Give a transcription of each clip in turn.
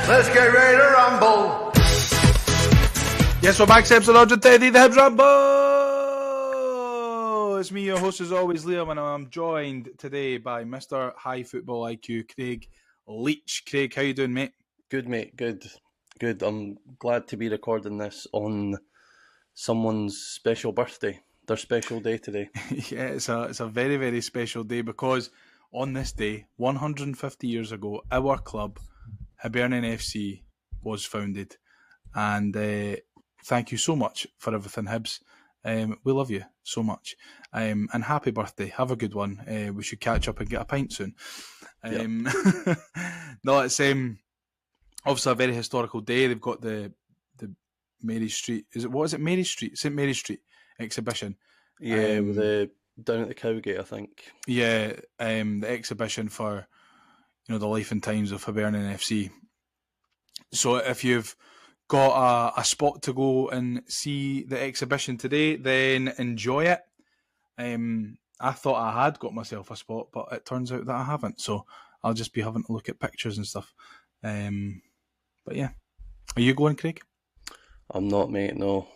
Let's get ready to rumble. Yes, we're back to episode 130, the Hibs Rumble. It's me, your host as always, Liam, and I'm joined today by Mr. High Football IQ, Craig Leach. Craig, how you doing, mate? Good, mate. Good. I'm glad to be recording this on someone's special birthday. Their special day today. Yeah, it's a very, very special day because on this day, 150 years ago, our club, Hibernian FC, was founded. And thank you so much for everything, Hibs. We love you so much. And happy birthday. Have a good one. We should catch up and get a pint soon. Yep. No, it's obviously a very historical day. They've got the Mary Street. What is it? Mary Street? St. Mary Street exhibition. Yeah, with down at the Cowgate, I think. Yeah, the exhibition for the life and times of Hibernian FC. So if you've got a spot to go and see the exhibition today, then enjoy it. I thought I had got myself a spot, but it turns out that I haven't. So I'll just be having to look at pictures and stuff. But yeah, are you going, Craig? I'm not, mate. No,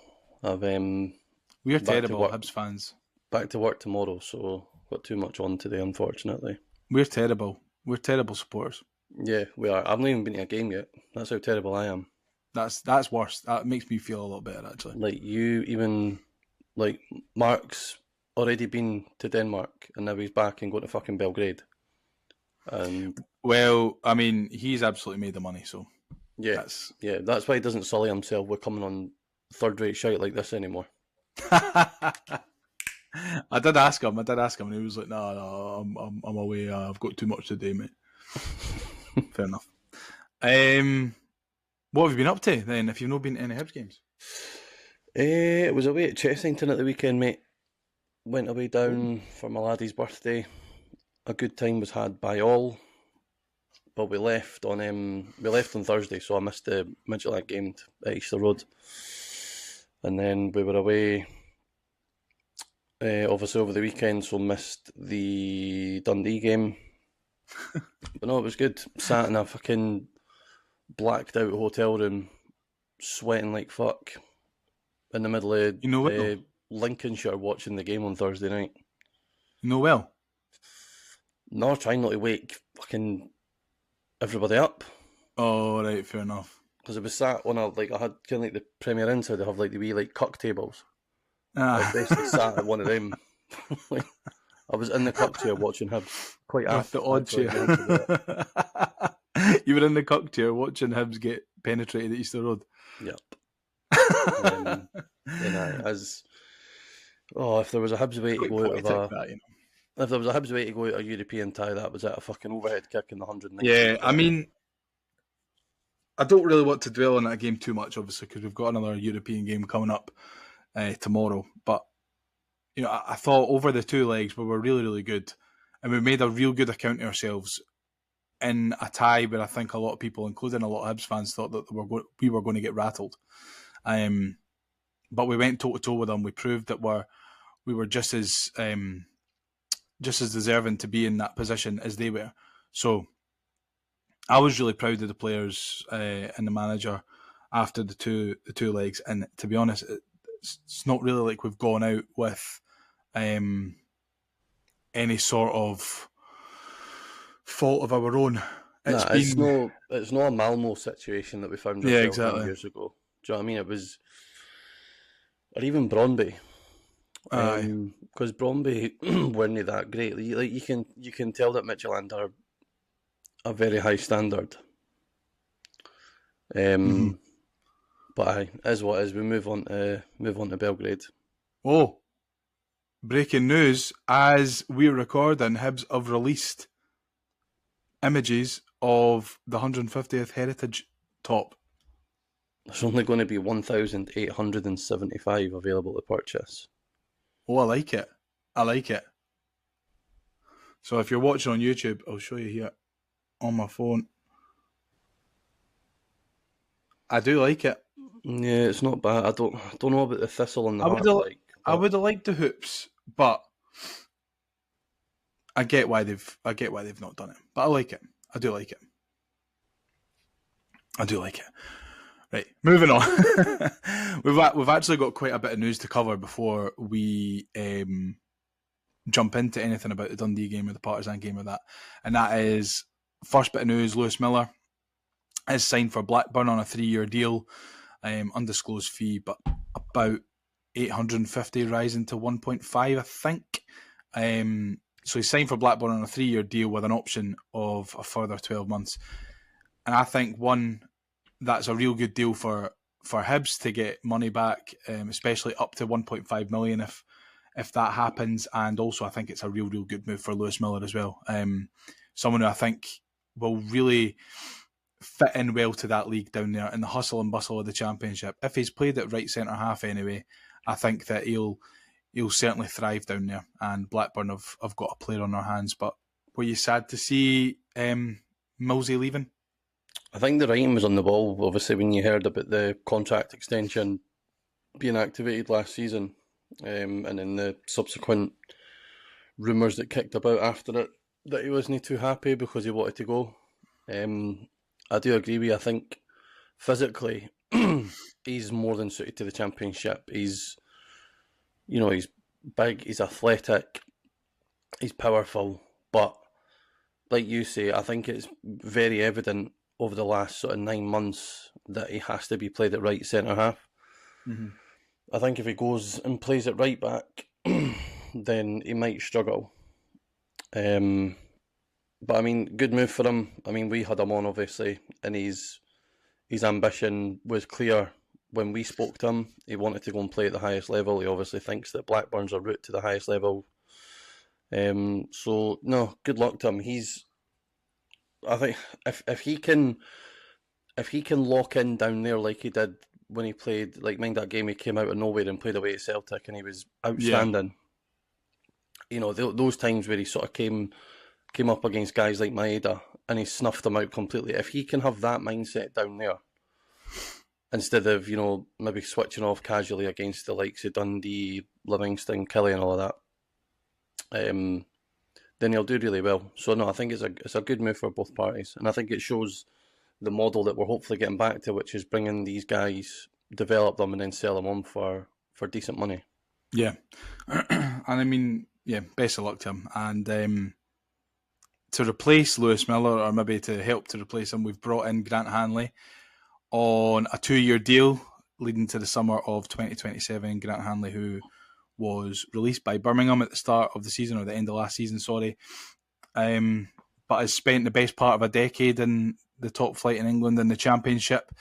We're terrible Hibs fans. Back to work tomorrow, so got too much on today, unfortunately. We're terrible. We're terrible supporters. Yeah, we are. I've not even been to a game yet. That's how terrible I am. That's worse. That makes me feel a lot better, actually. Mark's already been to Denmark, and now he's back and going to fucking Belgrade. Well, I mean, he's absolutely made the money, so yeah, that's why he doesn't sully himself with coming on third-rate shite like this anymore. I did ask him, and he was like, "No, I'm away. I've got too much to do, mate." Fair enough. What have you been up to then? If you've not been to any Hibs games, it was away at Chessington at the weekend, mate. Went away down for my laddie's birthday. A good time was had by all, but we left on Thursday, so I missed the Midtjylland game at Easter Road, and then we were away. Obviously over the weekend, so missed the Dundee game. But no, it was good. Sat in a fucking blacked out hotel room, sweating like fuck, in the middle of Lincolnshire watching the game on Thursday night. Well? No, trying not to wake fucking everybody up. Oh, right, fair enough. Because it was sat on I had kind of like the Premier Inn, so they have like the wee like cuck tables. I basically sat at one of them. I was in the cuck chair watching Hibs. Quite after the odd chair. You were in the cuck chair watching Hibs get penetrated at Easter Road. Yep. If there was a Hibs way to go out of if there was a Hibs way to go out a European tie, that was at a fucking overhead kick in the 190. Yeah, I mean, I don't really want to dwell on that game too much, obviously, because we've got another European game coming up tomorrow. But I thought over the two legs we were really, really good, and we made a real good account of ourselves in a tie where I think a lot of people, including a lot of Hibs fans, thought that we were going to get rattled. But we went toe to toe with them. We proved that we were just as deserving to be in that position as they were. So I was really proud of the players and the manager after the two legs. And to be honest, it's not really like we've gone out with any sort of fault of our own. It's not a Malmo situation that we found ourselves years ago. Do you know what I mean? It was, or even Brøndby. Because Brøndby weren't that great. Like you can tell that Midtjylland are a very high standard. But as what is, we move on to Belgrade. Oh, breaking news! As we're recording, Hibs have released images of the 150th Heritage top. There's only going to be 1,875 available to purchase. Oh, I like it. So if you're watching on YouTube, I'll show you here on my phone. I do like it. Yeah, it's not bad. I don't know about the thistle and the heart. I would have liked the hoops, but I get why they've not done it. But I like it. I do like it. I do like it. Right, moving on. We've actually got quite a bit of news to cover before we jump into anything about the Dundee game or the Partizan game or that. And that is, first bit of news, Lewis Miller is signed for Blackburn on a 3-year deal, undisclosed fee, but about 850 rising to 1.5, I think. So he's signed for Blackburn on a 3-year deal with an option of a further 12 months. And I think, one, that's a real good deal for Hibs to get money back, especially up to 1.5 million if that happens. And also, I think it's a real good move for Lewis Miller as well. Someone who I think will really fit in well to that league down there in the hustle and bustle of the Championship. If he's played at right centre half anyway, I think that he'll certainly thrive down there. And Blackburn have got a player on their hands. But were you sad to see Millsy leaving? I think the writing was on the wall, obviously, when you heard about the contract extension being activated last season, and then the subsequent rumours that kicked about after it, that he wasn't too happy because he wanted to go. I do agree with you. I think physically he's more than suited to the Championship. He's big, he's athletic, he's powerful, but like you say, I think it's very evident over the last sort of 9 months that he has to be played at right centre half. Mm-hmm. I think if he goes and plays at right back, then he might struggle. But I mean, good move for him. I mean, we had him on obviously, and his ambition was clear when we spoke to him. He wanted to go and play at the highest level. He obviously thinks that Blackburn's a route to the highest level. So no, good luck to him. I think if he can lock in down there like he did when he played, like, mind that game he came out of nowhere and played away at Celtic and he was outstanding. Yeah. You know, those times where he sort of came up against guys like Maeda and he snuffed them out completely. If he can have that mindset down there, instead of, you know, maybe switching off casually against the likes of Dundee, Livingston, Kelly and all of that, then he'll do really well. So no, I think it's a good move for both parties, and I think it shows the model that we're hopefully getting back to, which is bringing these guys, develop them, and then sell them on for decent money. Yeah, and I mean, yeah, best of luck to him. And to replace Lewis Miller, or maybe to help to replace him, we've brought in Grant Hanley on a 2-year deal leading to the summer of 2027. Grant Hanley, who was released by Birmingham at the start of the season, or the end of last season, sorry, but has spent the best part of a decade in the top flight in England in the Championship.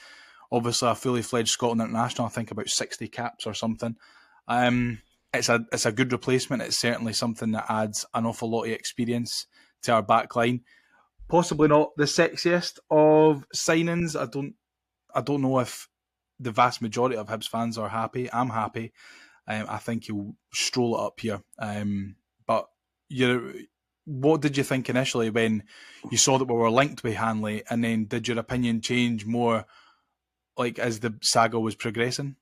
Obviously a fully fledged Scotland international, I think about 60 caps or something. It's a good replacement. It's certainly something that adds an awful lot of experience to our back line. Possibly not the sexiest of signings. I don't know if the vast majority of Hibs fans are happy. I'm happy. I think he'll stroll it up here. But what did you think initially when you saw that we were linked with Hanley, and then did your opinion change more like as the saga was progressing?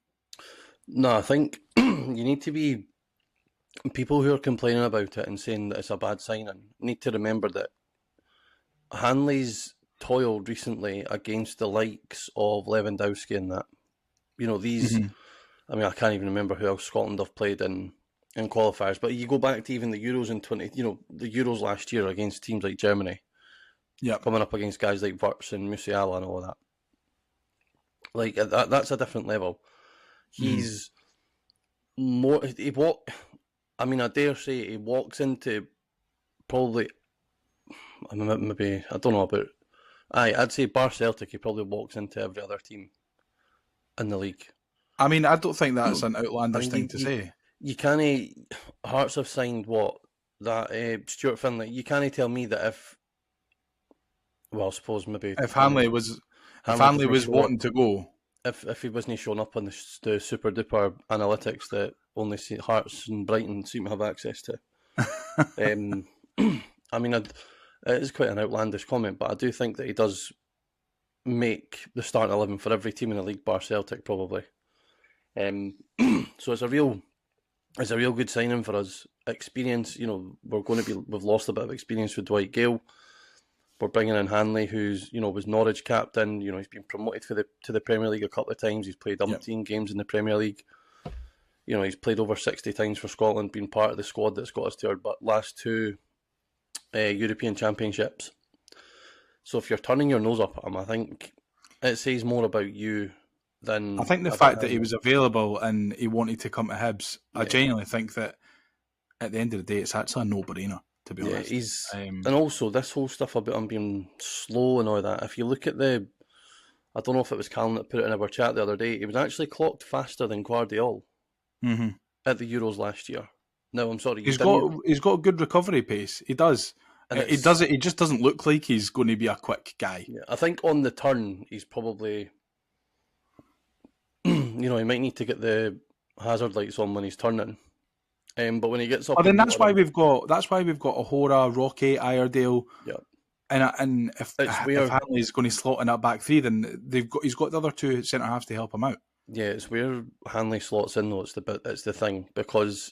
No, I think you need to be, people who are complaining about it and saying that it's a bad signing need to remember that Hanley's toiled recently against the likes of Lewandowski and that. You know, these... Mm-hmm. I mean, I can't even remember who else Scotland have played in qualifiers, but you go back to even the Euros in the Euros last year against teams like Germany. Yeah, coming up against guys like Wirtz and Musiala and all of that. Like, that's a different level. He's more... I mean, I dare say he walks into probably... maybe... I don't know about... I'd say bar Celtic, he probably walks into every other team in the league. I mean, I don't think that's an outlandish thing to say. You can't... Hearts have signed Stuart Finlay. You can't tell me that if... Well, I suppose maybe... If Hanley was wanting to go... If he wasn't showing up on the super duper analytics that only Hearts and Brighton seem to have access to. I mean, it is quite an outlandish comment, but I do think that he does make the starting 11 for every team in the league, bar Celtic, probably. So it's a real good signing for us. Experience, you know, we've lost a bit of experience with Dwight Gale. We're bringing in Hanley, who's was Norwich captain. He's been promoted to the Premier League a couple of times. He's played umpteen games in the Premier League. He's played over 60 times for Scotland, been part of the squad that's got us to our last two European Championships. So if you're turning your nose up at him, I think it says more about you than... I think the fact that he was available and he wanted to come to Hibs, I genuinely think that at the end of the day, it's actually a no-brainer, to be honest. And also, this whole stuff about him being slow and all that, if you look at I don't know if it was Callum that put it in our chat the other day, he was actually clocked faster than Guardiola at the Euros last year. No, I'm sorry. He's got a good recovery pace. He does. He does it. He just doesn't look like he's going to be a quick guy. Yeah, I think on the turn, he's probably... he might need to get the hazard lights on when he's turning. But when he gets up, then that's why we've got Ahora, Rocky, Iredale. Yeah, and if Hanley's going to slot in that back three, then he's got the other two centre halves to help him out. Yeah, it's where Hanley slots in though. It's the thing, because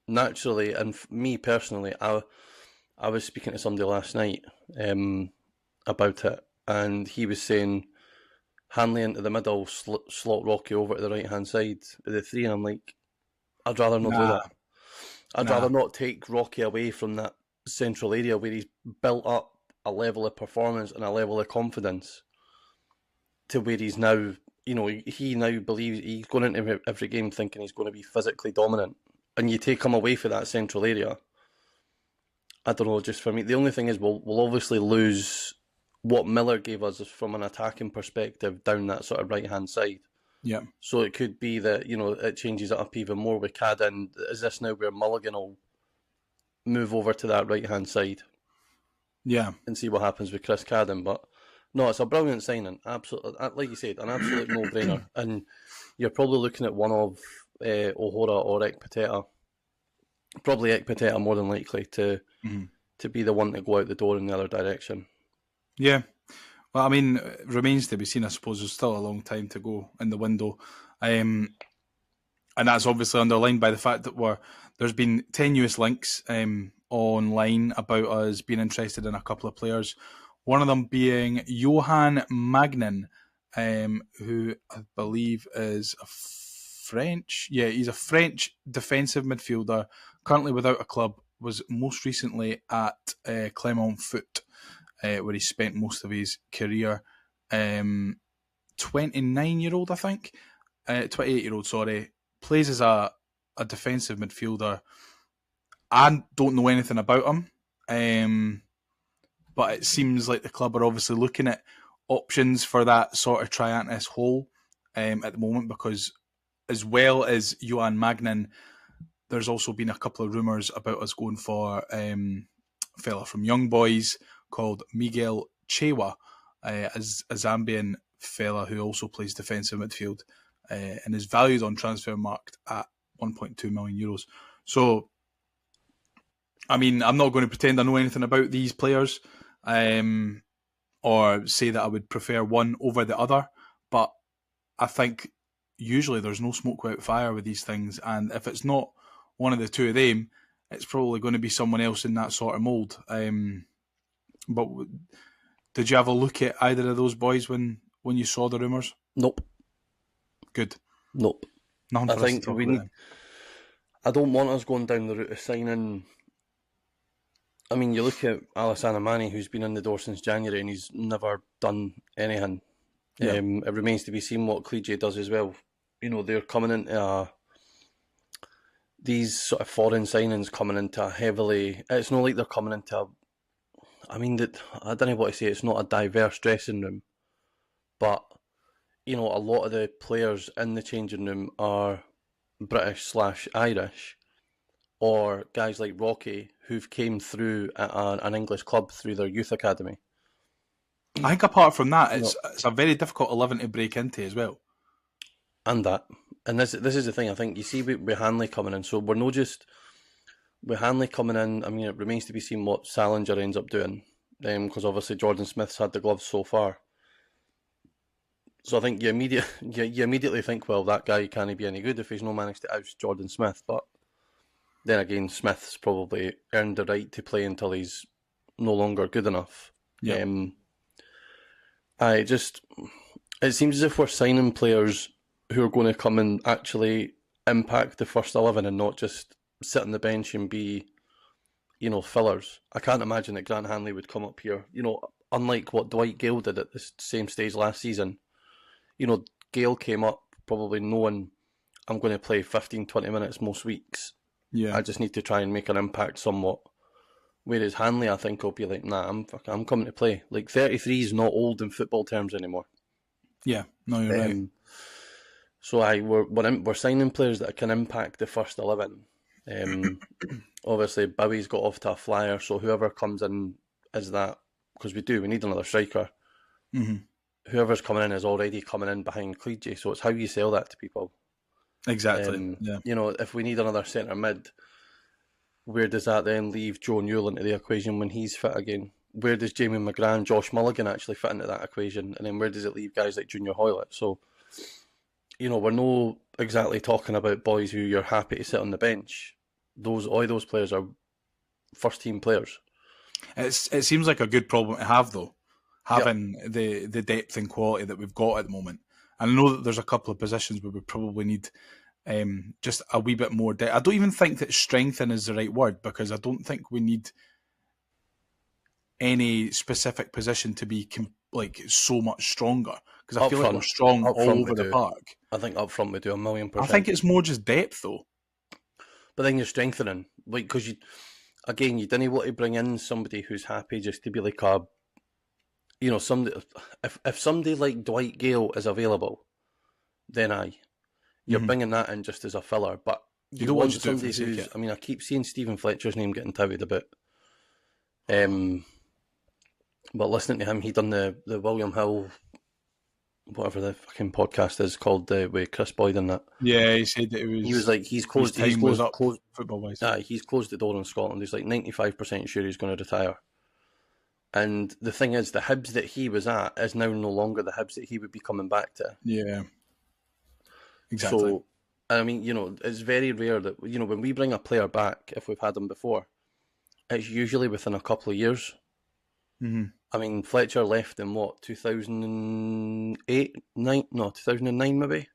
naturally, and me personally, I was speaking to somebody last night about it, and he was saying Hanley into the middle, slot Rocky over to the right hand side of the three, and I'm like, I'd rather not do that. I'd rather not take Rocky away from that central area where he's built up a level of performance and a level of confidence to where he's now, he now believes he's going into every game thinking he's going to be physically dominant. And you take him away from that central area. I don't know, just for me, the only thing is we'll obviously lose what Miller gave us from an attacking perspective down that sort of right-hand side. Yeah. So it could be that, it changes it up even more with Cadden. Is this now where Mulligan will move over to that right-hand side? Yeah. And see what happens with Chris Cadden. But no, it's a brilliant signing. Absolutely, like you said, an absolute no-brainer. And you're probably looking at one of O'Hora or Ekpiteta. Probably Ekpiteta more than likely to be the one to go out the door in the other direction. Yeah. Well, I mean, it remains to be seen. I suppose there's still a long time to go in the window. And that's obviously underlined by the fact that there's been tenuous links online about us being interested in a couple of players. One of them being Johan Magnin, who I believe is a French. Yeah, he's a French defensive midfielder, currently without a club, was most recently at Clermont Foot, where he spent most of his career. 29-year-old, I think. 28-year-old, sorry. Plays as a defensive midfielder. I don't know anything about him, but it seems like the club are obviously looking at options for that sort of Triantis hole at the moment, because as well as Johan Magnin, there's also been a couple of rumours about us going for a fella from Young Boys called Miguel Chewa, a Zambian fella who also plays defensive midfield and is valued on Transfermarkt at 1.2 million euros. So, I mean, I'm not going to pretend I know anything about these players or say that I would prefer one over the other, but I think usually there's no smoke without fire with these things, and if it's not one of the two of them, it's probably going to be someone else in that sort of mould. But did you have a look at either of those boys when you saw the rumours? Nope. Good. Nope. Nothing for us to talk about. I don't want us going down the route of signing. I mean, you look at Alassane Amani, who's been in the door since January and he's never done anything. Yeah. It remains to be seen what Clige does as well. They're coming into these sort of foreign signings coming into a heavily... It's not like they're coming into I don't know what to say. It's not a diverse dressing room. But, a lot of the players in the changing room are British/Irish, or guys like Rocky, who've came through at an English club through their youth academy. I think apart from that, it's a very difficult 11 to break into as well. And this is the thing, I think, you see with Hanley coming in, so we're not just... With Hanley coming in, I mean, it remains to be seen what Salinger ends up doing, because obviously Jordan Smith's had the gloves so far. So I think you immediately think, well, that guy can't be any good if he's not managed to oust Jordan Smith. But then again, Smith's probably earned the right to play until he's no longer good enough. Yeah. It seems as if we're signing players who are going to come and actually impact the first 11 and not just sit on the bench and be, fillers. I can't imagine that Grant Hanley would come up here, unlike what Dwight Gale did at the same stage last season. Gale came up probably knowing I'm going to play 15, 20 minutes most weeks. Yeah. I just need to try and make an impact somewhat. Whereas Hanley, I think, will be like, nah, I'm coming to play. Like, 33 is not old in football terms anymore. Yeah, no, you're right. So we're signing players that can impact the first 11. Obviously, Bowie's got off to a flyer, so whoever comes in is that, because we need another striker. Mm-hmm. Whoever's coming in is already coming in behind Cleege, so it's how you sell that to people. Exactly. Yeah. If we need another centre mid, where does that then leave Joe Newell into the equation when he's fit again? Where does Jamie McGrath, Josh Mulligan actually fit into that equation? And then where does it leave guys like Junior Hoylett? So, we're not exactly talking about boys who you're happy to sit on the bench. All those players are first team players. It seems like a good problem to have, though, having the depth and quality that we've got at the moment. And I know that there's a couple of positions where we probably need just a wee bit more depth. I don't even think that strengthen is the right word, because I don't think we need any specific position to be so much stronger, because I feel like we're strong all over the park. I think up front we do 1,000,000%. I think it's more just depth, though. But then you're strengthening, because you didn't want to bring in somebody who's happy just to be like somebody. If somebody like Dwight Gale is available, then you're bringing that in just as a filler. But you don't want somebody who's. I mean, I keep seeing Stephen Fletcher's name getting touted about. But listening to him, he done the William Hill, whatever the fucking podcast is called, with Chris Boyd and that. Yeah, he said that it was. He was like, he's closed football wise. He's closed the door in Scotland. He's like 95% sure he's going to retire. And the thing is, the Hibs that he was at is now no longer the Hibs that he would be coming back to. Yeah, exactly. So, I mean, it's very rare that when we bring a player back, if we've had him before, it's usually within a couple of years. Mm-hmm. I mean, Fletcher left in 2008, 2009 maybe.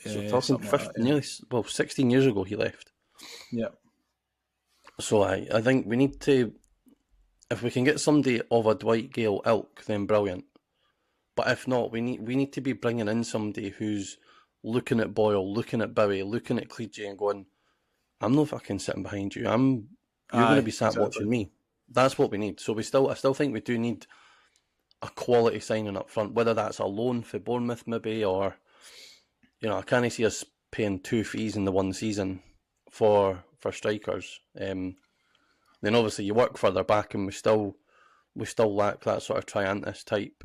Yeah, so talking 15, like that, 16 years ago he left. Yeah. So I think we need to, if we can get somebody of a Dwight Gale ilk, then brilliant. But if not, we need to be bringing in somebody who's looking at Boyle, looking at Bowie, looking at Cleege and going, I'm not fucking sitting behind you. You're going to be sat watching me. That's what we need. So I still think we do need a quality signing up front, whether that's a loan for Bournemouth maybe, or I can't see us paying 2 fees in the one season for strikers. Then obviously you work further back, and we still lack that sort of Triantis type.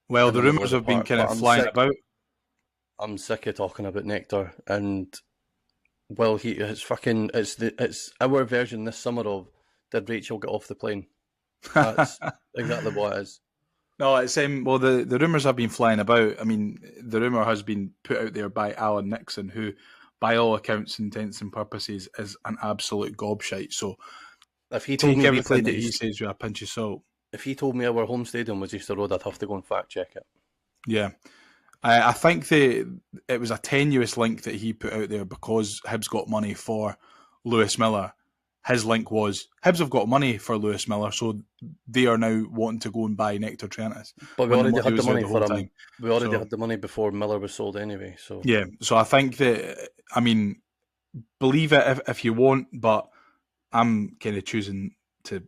Well, the rumours have been kind of flying about. I'm sick of talking about Nectar, and it's our version this summer of, did Rachel get off the plane? That's exactly what it is. No, it's the rumours have been flying about. I mean, the rumour has been put out there by Alan Nixon, who, by all accounts, intents and purposes, is an absolute gobshite. So, if he told me everything that he says with a pinch of salt. If he told me our home stadium was Easter Road, I'd have to go and fact check it. Yeah. I think it was a tenuous link that he put out there because Hibs got money for Lewis Miller. His link was, Hibs have got money for Lewis Miller, so they are now wanting to go and buy Nectar Triantis. But we already had the money for him. We already had the money before Miller was sold anyway. So yeah, so I think that, I mean, believe it if you want, but I'm kind of choosing to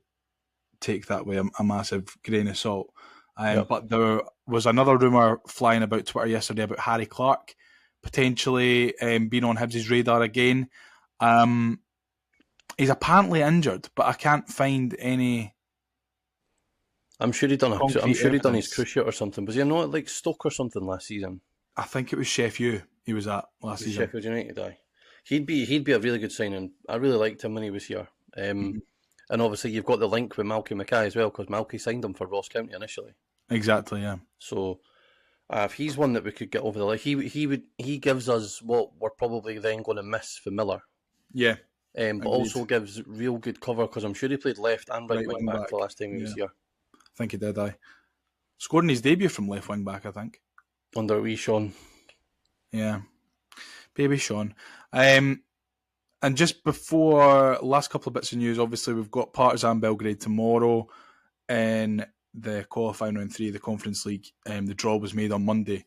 take that with a massive grain of salt. But there was another rumour flying about Twitter yesterday about Harry Clark potentially being on Hibs' radar again. He's apparently injured, but I can't find any. I'm sure he done his cruciate or something. Was he not like Stoke or something last season? I think it was Sheff U he was at last season. Sheffield United, He'd be a really good signing. I really liked him when he was here. And obviously you've got the link with Malky Mackay as well, because Malky signed him for Ross County initially. Exactly, yeah. So if he's one that we could get over the line, he gives us what we're probably then going to miss for Miller. Yeah. but Agreed. also gives real good cover because I'm sure he played left and right wing back the last time he was here. I think he did, scored in his debut from left wing back, I think. Under wee Sean. Yeah. Baby Sean. And just before, last couple of bits of news, obviously we've got Partizan Belgrade tomorrow in the qualifying round 3 of the Conference League. The draw was made on Monday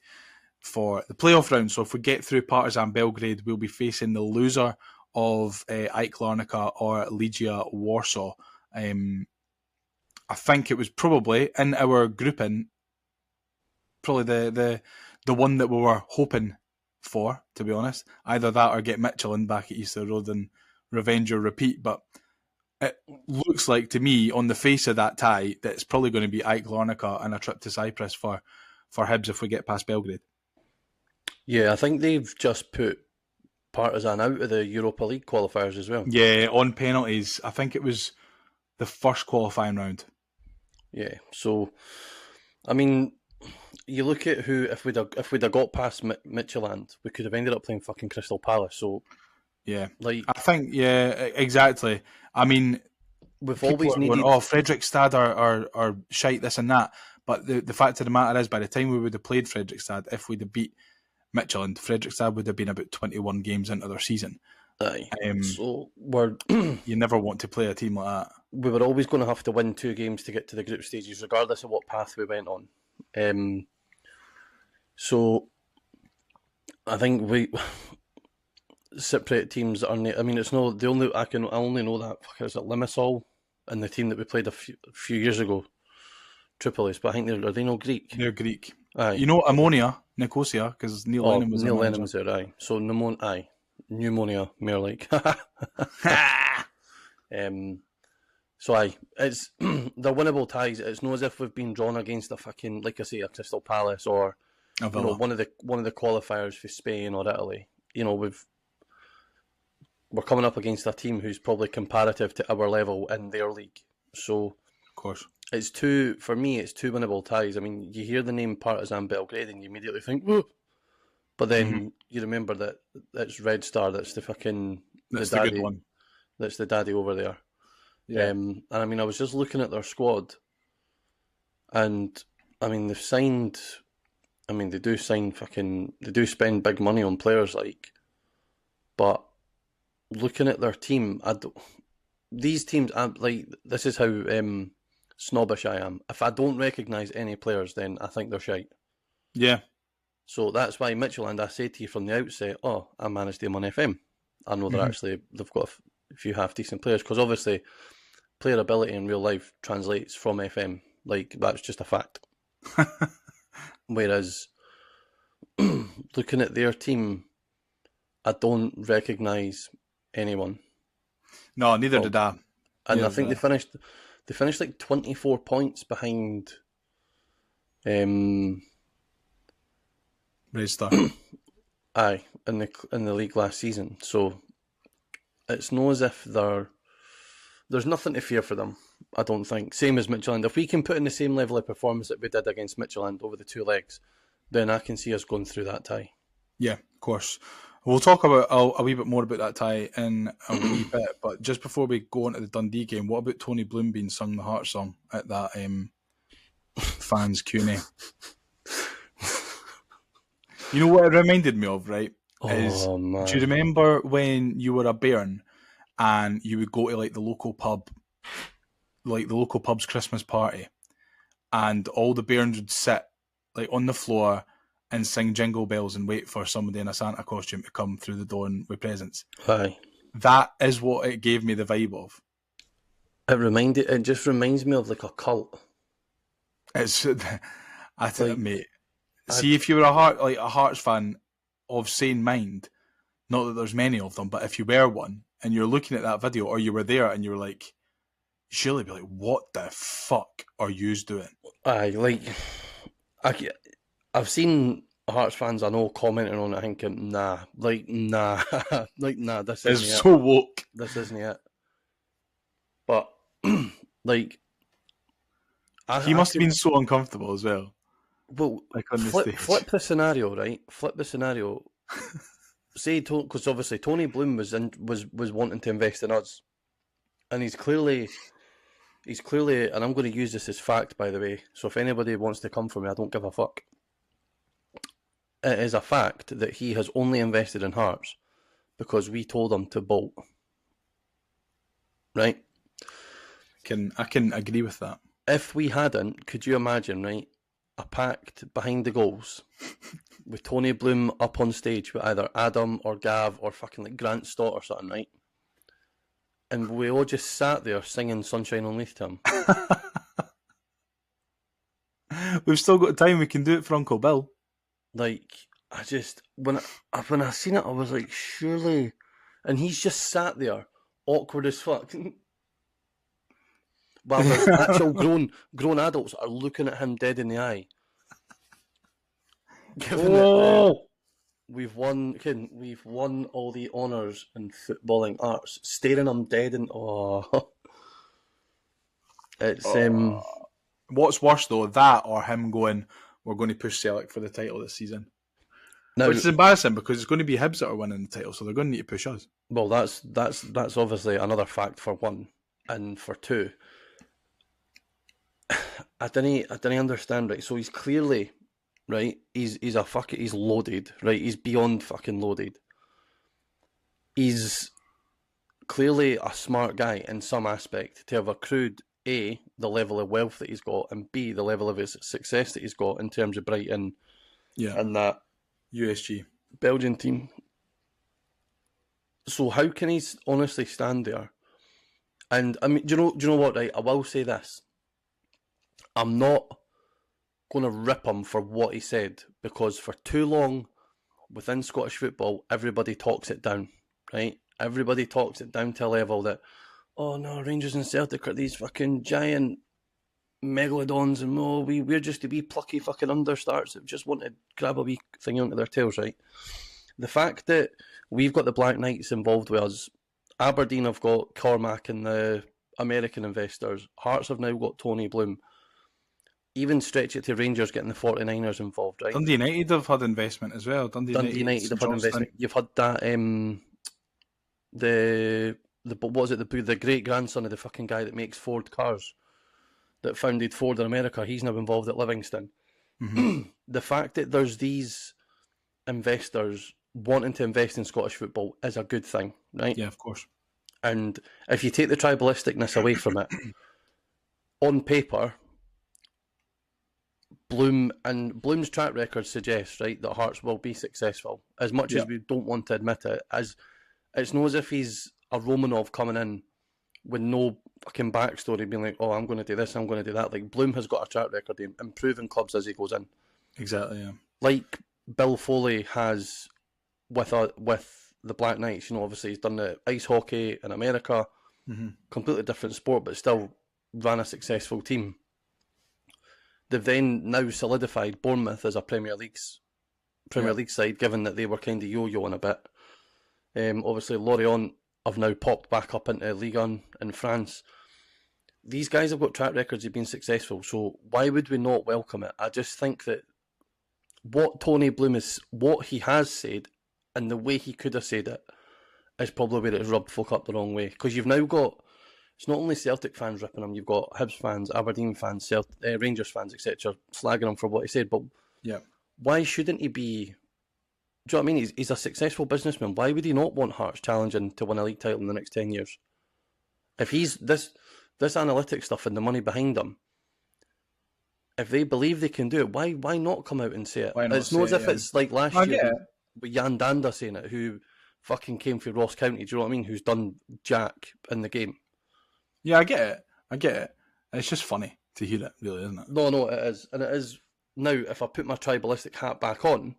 for the playoff round. So if we get through Partizan Belgrade, we'll be facing the loser of AEK Larnaca or Legia Warsaw. I think it was probably in our grouping, probably the one that we were hoping for, to be honest. Either that or get Midtjylland back at Easter Road and revenge or repeat. But it looks like to me, on the face of that tie, that it's probably going to be AEK Larnaca and a trip to Cyprus for Hibs if we get past Belgrade. Yeah, I think they've just put Partizan out of the Europa League qualifiers as well. Yeah, on penalties. I think it was the first qualifying round. Yeah, so, I mean, you look at who, if we'd have got past Midtjylland, we could have ended up playing fucking Crystal Palace. So, yeah, like, I think, yeah, exactly. I mean, we've always needed. Fredrikstad are shite, this and that. But the fact of the matter is, by the time we would have played Fredrikstad, if we'd have beat Midtjylland, Fredrikstad would have been about 21 games into their season. Aye. So you never want to play a team like that. We were always going to have to win 2 games to get to the group stages, regardless of what path we went on. So I think we separate teams are. I mean, it's no the only I only know that is it Limassol and the team that we played a few years ago, Tripolis. But I think are they not Greek? They're Greek. Aye. You know, Ammonia, Nicosia, because Neil Lennon was there. Aye. So pneumonia, more like. So aye, it's they're winnable ties. It's not as if we've been drawn against a fucking, like I say, a Crystal Palace or one of the qualifiers for Spain or Italy. You know, we're coming up against a team who's probably comparative to our level in their league. So of course, it's two winnable ties. I mean, you hear the name Partizan Belgrade and you immediately think, whoa. But then you remember that it's Red Star. That's the fucking the good one. That's the daddy over there. Yeah. And I mean, I was just looking at their squad, and I mean, they've signed. I mean, they do spend big money on players, but looking at their team, these teams, this is how snobbish I am. If I don't recognise any players, then I think they're shite. Yeah. So that's why Midtjylland, I say to you from the outset, I managed them on FM. I know they've got a few half decent players, because obviously player ability in real life translates from FM. That's just a fact. Whereas looking at their team, I don't recognise anyone. No, neither did I. And I think they finished like 24 points behind Red Star. Aye, in the league last season. So it's not as if there's nothing to fear for them, I don't think. Same as Midtjylland. If we can put in the same level of performance that we did against Midtjylland over the 2 legs, then I can see us going through that tie. Yeah, of course. We'll talk about a wee bit more about that tie in a wee bit, but just before we go into the Dundee game, what about Tony Bloom being sung the Heart song at that fans Q&A? You know what it reminded me of, right? Man. Do you remember when you were a bairn and you would go to the local pub, the local pub's Christmas party, and all the bairns would sit on the floor and sing Jingle Bells and wait for somebody in a Santa costume to come through the door and with presents? Aye. That is what it gave me the vibe of. It just reminds me of a cult. It's, I think, mate. See, if you were a Hearts fan of sane mind, not that there's many of them, but if you were one and you're looking at that video, or you were there and you were like, you surely be like, what the fuck are yous doing? Aye, I've seen Hearts fans I know commenting on it thinking, nah, this isn't it. It's so woke. This isn't it. But, he must have been so uncomfortable as well. Well, flip the scenario, right? Flip the scenario. say, because obviously Tony Bloom was wanting to invest in us, and he's clearly, and I'm going to use this as fact, by the way. So if anybody wants to come for me, I don't give a fuck. It is a fact that he has only invested in Hearts because we told him to bolt. Right? I can agree with that. If we hadn't, could you imagine, right, a pact behind the goals with Tony Bloom up on stage with either Adam or Gav or fucking like Grant Stott or something, right? And we all just sat there singing Sunshine on Leith to him. We've still got time. We can do it for Uncle Bill. Like, I just, when I seen it, I was like, surely. And he's just sat there, awkward as fuck. While there's actual grown adults are looking at him dead in the eye. Given that we've won all the honours in footballing arts, staring him dead in it's What's worse though, that or him going, we're going to push Celtic for the title this season? Now, which is embarrassing because it's going to be Hibs that are winning the title, so they're going to need to push us. Well, that's obviously another fact for one, and for two, I didn't understand, right. So he's clearly, right, he's loaded, right. He's beyond fucking loaded. He's clearly a smart guy in some aspect to have accrued A, the level of wealth that he's got, and B, the level of his success that he's got in terms of Brighton, and that USG Belgian team. So how can he honestly stand there? And I mean, do you know what? Right, I will say this: I'm not going to rip him for what he said, because for too long within Scottish football, everybody talks it down. Right? Everybody talks it down to a level that, oh no, Rangers and Celtic are these fucking giant megalodons, and we're just a wee plucky fucking understarts that just want to grab a wee thing onto their tails, right? The fact that we've got the Black Knights involved with us, Aberdeen have got Cormac and the American investors, Hearts have now got Tony Bloom, even stretch it to Rangers getting the 49ers involved, right? Dundee United have had investment as well. Dundee United have had investment. You've had that the great grandson of the fucking guy that makes Ford cars, that founded Ford in America, he's now involved at Livingston. Mm-hmm. The fact that there's these investors wanting to invest in Scottish football is a good thing, right? Yeah, of course. And if you take the tribalisticness away from it, on paper, Bloom's track record suggests, right, that Hearts will be successful, as much as we don't want to admit it. As it's not as if he's a Romanov coming in with no fucking backstory, being like, oh, I'm going to do this, I'm going to do that. Like, Bloom has got a track record of improving clubs as he goes in. Exactly, yeah. Like Bill Foley has with the Black Knights. You know, obviously he's done the ice hockey in America, completely different sport, but still ran a successful team. They've then now solidified Bournemouth as a Premier League side, given that they were kind of yo-yoing a bit. Obviously, Lorient have now popped back up into Ligue 1 in France. These guys have got track records of being successful, so why would we not welcome it? I just think that what Tony Bloom what he has said, and the way he could have said it, is probably where it's rubbed folk up the wrong way. Because you've now got, it's not only Celtic fans ripping him, you've got Hibs fans, Aberdeen fans, Rangers fans, etc., slagging him for what he said. But why shouldn't he be? Do you know what I mean? He's a successful businessman. Why would he not want Hearts challenging to win a league title in the next 10 years? If he's this analytic stuff and the money behind him, if they believe they can do it, why not come out and say it? It's not as if it's like last year with Jan Danda saying it, who fucking came from Ross County. Do you know what I mean? Who's done jack in the game. Yeah, I get it. It's just funny to hear it, really, isn't it? No, it is. And it is. Now, if I put my tribalistic hat back on,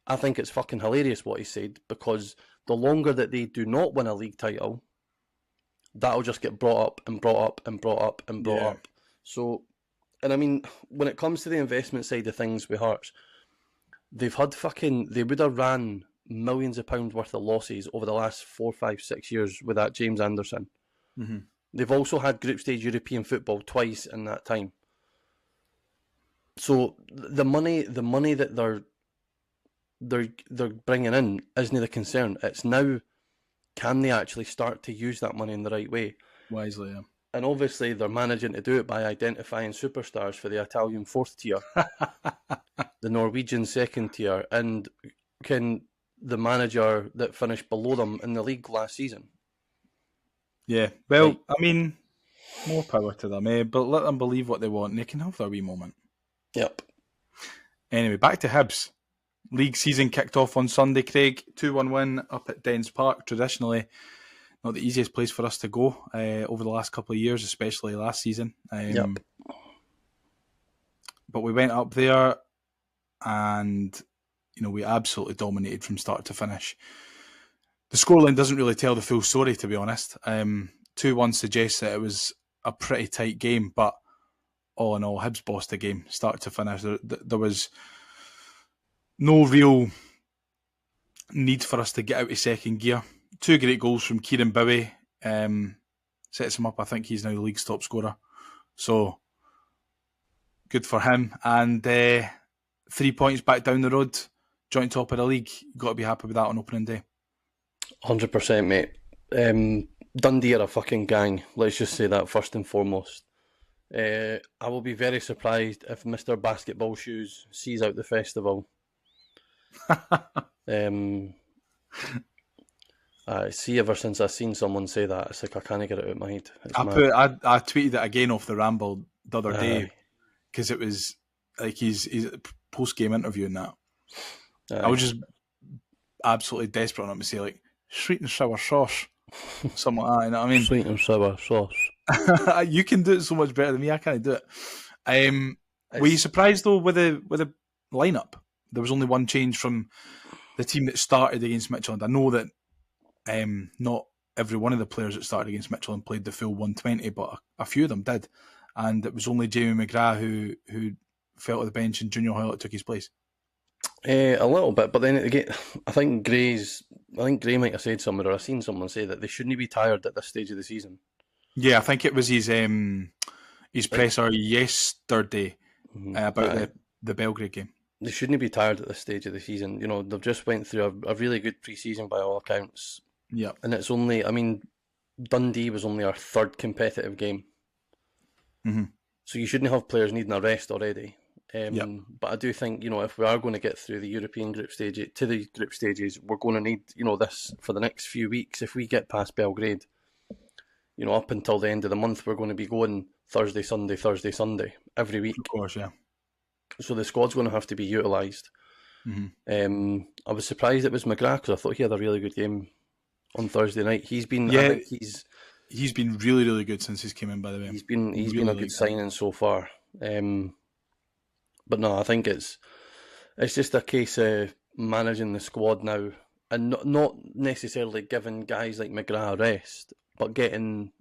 I think it's fucking hilarious what he said, because the longer that they do not win a league title, that'll just get brought up and brought up and brought up and brought up. So, and I mean, when it comes to the investment side of things with Hearts, they would have ran millions of pounds worth of losses over the last 4, 5, 6 years with that James Anderson. Mm-hmm. They've also had group stage European football twice in that time. So the money that they're they're bringing in isn't the concern. It's now, can they actually start to use that money in the right way? Wisely, yeah. And obviously they're managing to do it by identifying superstars for the Italian fourth tier, the Norwegian second tier, and can the manager that finished below them in the league last season. Yeah, well, Like, I mean, more power to them, but let them believe what they want and they can have their wee moment. Yep. Anyway, back to Hibs. League season kicked off on Sunday, Craig. 2-1 win up at Dens Park. Traditionally, not the easiest place for us to go over the last couple of years, especially last season. Yep. But we went up there and, we absolutely dominated from start to finish. The scoreline doesn't really tell the full story, to be honest. 2-1 suggests that it was a pretty tight game, but all in all, Hibs bossed the game, start to finish. There was no real need for us to get out of second gear. 2 great goals from Kieran Bowie. Sets him up. I think he's now the league's top scorer. So, good for him. And 3 points back down the road, joint top of the league. You've got to be happy with that on opening day. 100%, mate. Dundee are a fucking gang. Let's just say that first and foremost. I will be very surprised if Mr. Basketball Shoes sees out the festival. Ever since I've seen someone say that, it's like I can't get it out of my head. I tweeted it again off the ramble the other day because it was like he's post game interview and that. I was just absolutely desperate on him to say like sweet and sour sauce, something like that. You know what I mean? Sweet and sour sauce. You can do it so much better than me. I can't do it. Were you surprised though with the lineup? There was only one change from the team that started against Midtjylland. I know that not every one of the players that started against Midtjylland played the full 120, but a few of them did, and it was only Jamie McGrath who fell to the bench and Junior Hoylett took his place. A little bit, but then again, I think Gray might have said somewhere, or I've seen someone say that they shouldn't be tired at this stage of the season. Yeah, I think it was his presser yesterday about the Belgrade game. They shouldn't be tired at this stage of the season. They've just went through a really good pre-season by all accounts. Yeah. And it's only, Dundee was only our third competitive game. Mm-hmm. So you shouldn't have players needing a rest already. But I do think, if we are going to get through the European group stages, we're going to need, this for the next few weeks. If we get past Belgrade, up until the end of the month, we're going to be going Thursday, Sunday, every week. Of course, yeah. So the squad's going to have to be utilised. Mm-hmm. I was surprised it was McGrath because I thought he had a really good game on Thursday night. He's been, he's been really, really good since he's came in. By the way, he's been a good signing so far. But no, I think it's just a case of managing the squad now, and not necessarily giving guys like McGrath a rest, but getting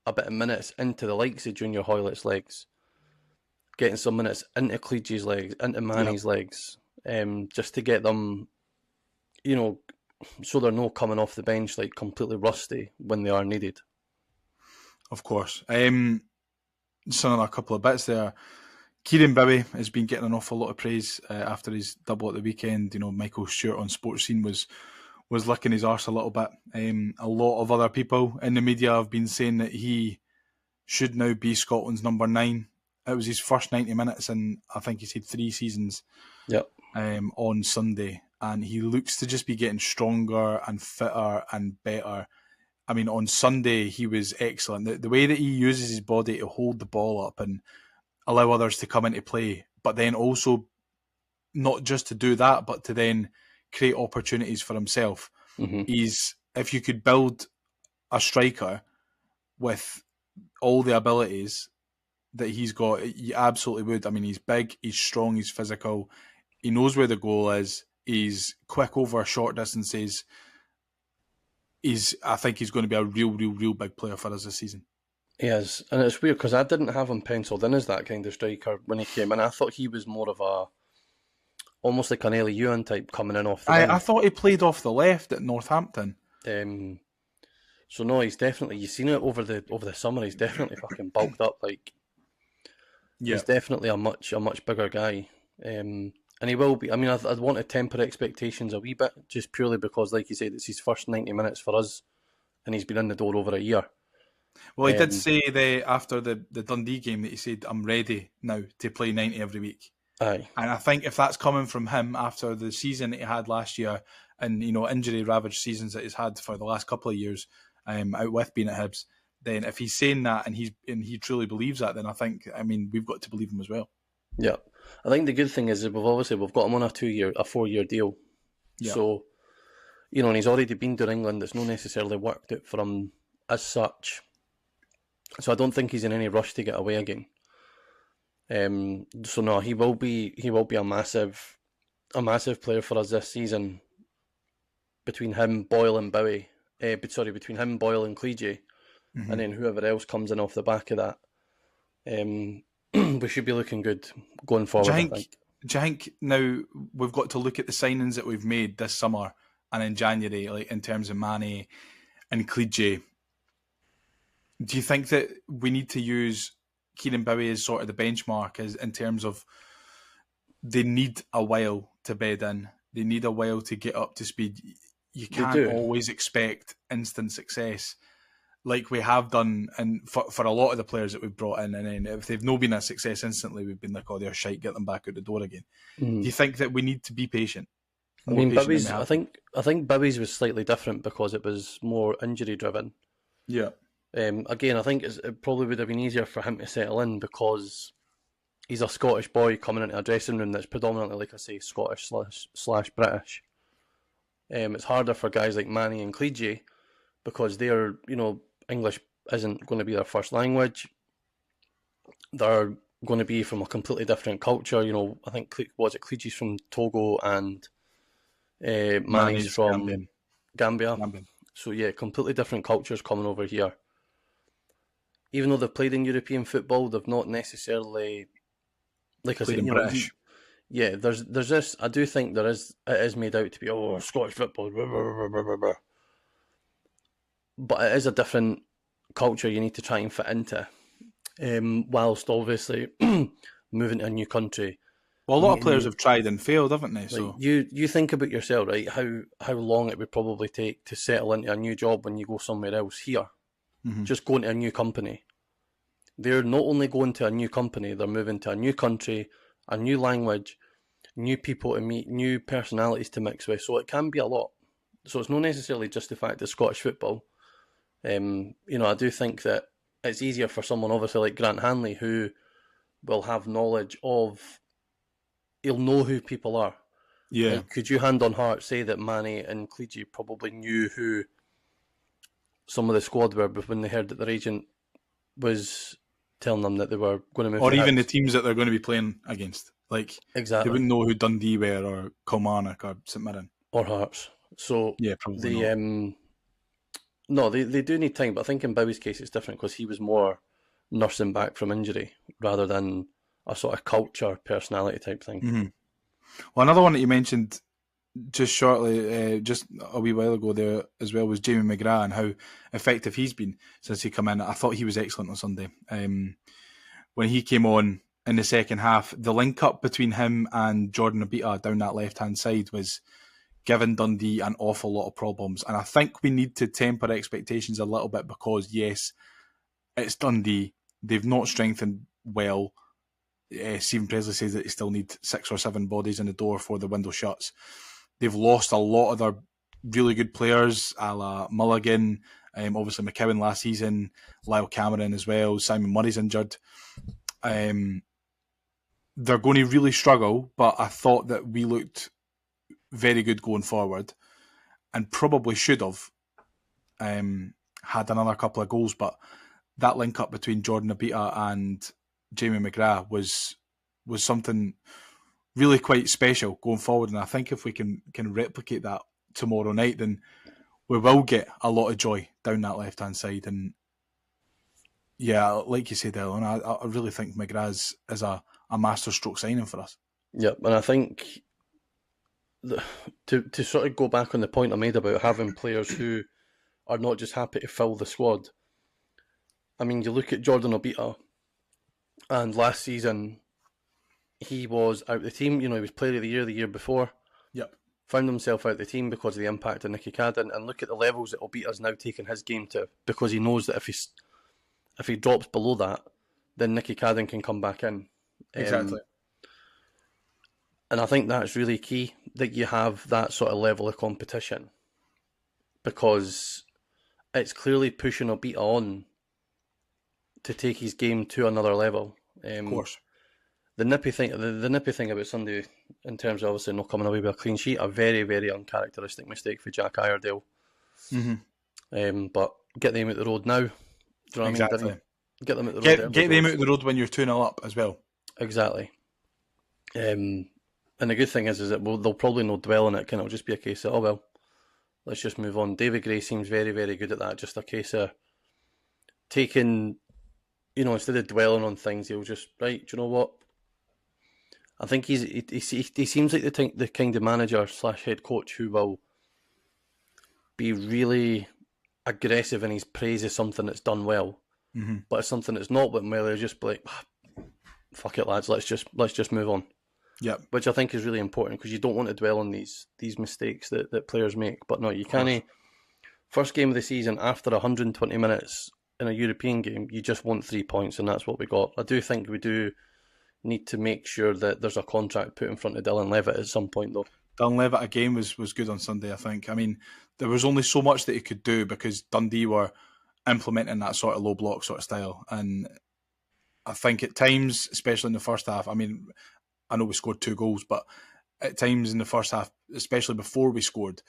a bit of minutes into the likes of Junior Hoylett's legs, getting some minutes into Cleage's legs, into Manny's legs, just to get them, so they're not coming off the bench like completely rusty when they are needed. Of course. Some a couple of bits there. Kieran Bowie has been getting an awful lot of praise after his double at the weekend. Michael Stewart on Sports Scene was licking his arse a little bit. A lot of other people in the media have been saying that he should now be Scotland's number 9. It was his first 90 minutes, and I think he's had 3 seasons. Yep. On Sunday, and he looks to just be getting stronger and fitter and better. On Sunday he was excellent. The way that he uses his body to hold the ball up and allow others to come into play, but then also not just to do that, but to then create opportunities for himself. Mm-hmm. If you could build a striker with all the abilities that he's got, you absolutely would. He's big, he's strong, he's physical, he knows where the goal is, he's quick over short distances. I think he's going to be a real big player for us this season. He is, and it's weird because I didn't have him penciled in as that kind of striker when he came in. I thought he was more of almost like an Ellie Ewan type coming in off the wing. I thought he played off the left at Northampton. So no, he's definitely, you've seen it over the summer. He's definitely fucking bulked up. He's definitely a much bigger guy. And And he will be. I mean, I'd want to temper expectations a wee bit, just purely because, like you said, it's his first 90 minutes for us, and he's been in the door over a year. Well, he did say after the Dundee game that he said, "I'm ready now to play 90 every week." Aye. And I think if that's coming from him after the season that he had last year and, injury-ravaged seasons that he's had for the last couple of years out with being at Hibs, then if he's saying that and he truly believes that, then I think, we've got to believe him as well. Yeah. I think the good thing is that we've got him on a 4-year deal. Yeah. So, and he's already been to England. It's not necessarily worked out for him as such. So I don't think he's in any rush to get away again. So no, he will be a massive player for us this season. Between him, Boyle and Bowie, between him, Boyle and Cleege, and then whoever else comes in off the back of that, we should be looking good going forward. Do you think now we've got to look at the signings that we've made this summer and in January, like in terms of Mane and Cleege? Do you think that we need to use Kieran Bowie as sort of the benchmark as in terms of they need a while to bed in? They need a while to get up to speed. You can't always expect instant success like we have done and for a lot of the players that we've brought in. And then if they've not been a success instantly, we've been like, oh, they're shite, get them back out the door again. Do you think that we need to be patient? Bowie's, I think Bowie's was slightly different because it was more injury driven. Yeah. Again, I think it probably would have been easier for him to settle in because he's a Scottish boy coming into a dressing room that's predominantly, like I say, Scottish / British. It's harder for guys like Manny and Cleege because they're, English isn't going to be their first language. They're going to be from a completely different culture. I think Cleege's from Togo and Manny's from Gambia. So yeah, completely different cultures coming over here. Even though they've played in European football, they've not necessarily, like I said, British. Yeah, there's this. I do think it is made out to be Scottish football, but it is a different culture you need to try and fit into, whilst obviously moving to a new country. Well, a lot of players have tried and failed, haven't they? So you think about yourself, right? How long it would probably take to settle into a new job when you go somewhere else here. Just going to a new company. They're not only going to a new company, they're moving to a new country, a new language, new people to meet, new personalities to mix with. So it can be a lot. So it's not necessarily just the fact that Scottish football. I do think that it's easier for someone obviously like Grant Hanley who will have knowledge of, he'll know who people are. Yeah. Like, could you hand on heart say that Manny and Cleege probably knew who some of the squad were when they heard that their agent was telling them that they were going to move? Or even the teams that they're going to be playing against. Like, exactly. They wouldn't know who Dundee were or Kilmarnock or St Mirren. Or Hearts. So, yeah, probably no, they do need time, but I think in Bowie's case it's different because he was more nursing back from injury rather than a sort of culture, personality type thing. Well, another one that you mentioned just shortly, just a wee while ago there as well, was Jamie McGrath and how effective he's been since he came in. I thought he was excellent on Sunday. When he came on in the second half, the link-up between him and Jordan Abita down that left-hand side was giving Dundee an awful lot of problems. And I think we need to temper expectations a little bit because, yes, it's Dundee. They've not strengthened well. Stephen Presley says that they still need 6 or 7 bodies in the door before the window shuts. They've lost a lot of their really good players, a la Mulligan, obviously McCowan last season, Lyle Cameron as well, Simon Murray's injured. They're going to really struggle, but I thought that we looked very good going forward and probably should have had another couple of goals, but that link up between Jordan Abita and Jamie McGrath was something really quite special going forward, and I think if we can replicate that tomorrow night, then we will get a lot of joy down that left-hand side. And yeah, like you said, Ellen, I really think McGrath is a masterstroke signing for us. Yeah, and I think to sort of go back on the point I made about having players who are not just happy to fill the squad. I mean, you look at Jordan Abita, and last season he was out the team. He was player of the year before. Yep. Found himself out the team because of the impact of Nicky Cadden, and look at the levels that Obita's now taking his game to, because he knows that if he drops below that, then Nicky Cadden can come back in. Exactly. And I think that's really key, that you have that sort of level of competition, because it's clearly pushing Obita on to take his game to another level. Of course. The nippy thing about Sunday, in terms of obviously not coming away with a clean sheet, a very, very uncharacteristic mistake for Jack Iredale. Mm-hmm. But get them out the road now. Do you know Exactly. what I mean? Get them out the road. Get them out the road when you're 2-0 up as well. Exactly. And the good thing is that they'll probably not dwell on it. It'll just be a case of, oh well, let's just move on. David Gray seems very, very good at that. Just a case of taking, instead of dwelling on things, he'll just, right, do you know what? I think he seems like the kind of manager / head coach who will be really aggressive in his praise of something that's done well, but if something that's not done well, he'll just be like, fuck it, lads, let's just move on. Yeah, which I think is really important, because you don't want to dwell on these mistakes that players make. But no, you can't. First game of the season after 120 minutes in a European game, you just want 3 points, and that's what we got. I do think we do need to make sure that there's a contract put in front of Dylan Levitt at some point, though. Dylan Levitt again was good on Sunday, I think. I mean, there was only so much that he could do because Dundee were implementing that sort of low block sort of style. And I think at times, especially in the first half, I mean, I know we scored 2 goals, but at times in the first half, especially before we scored,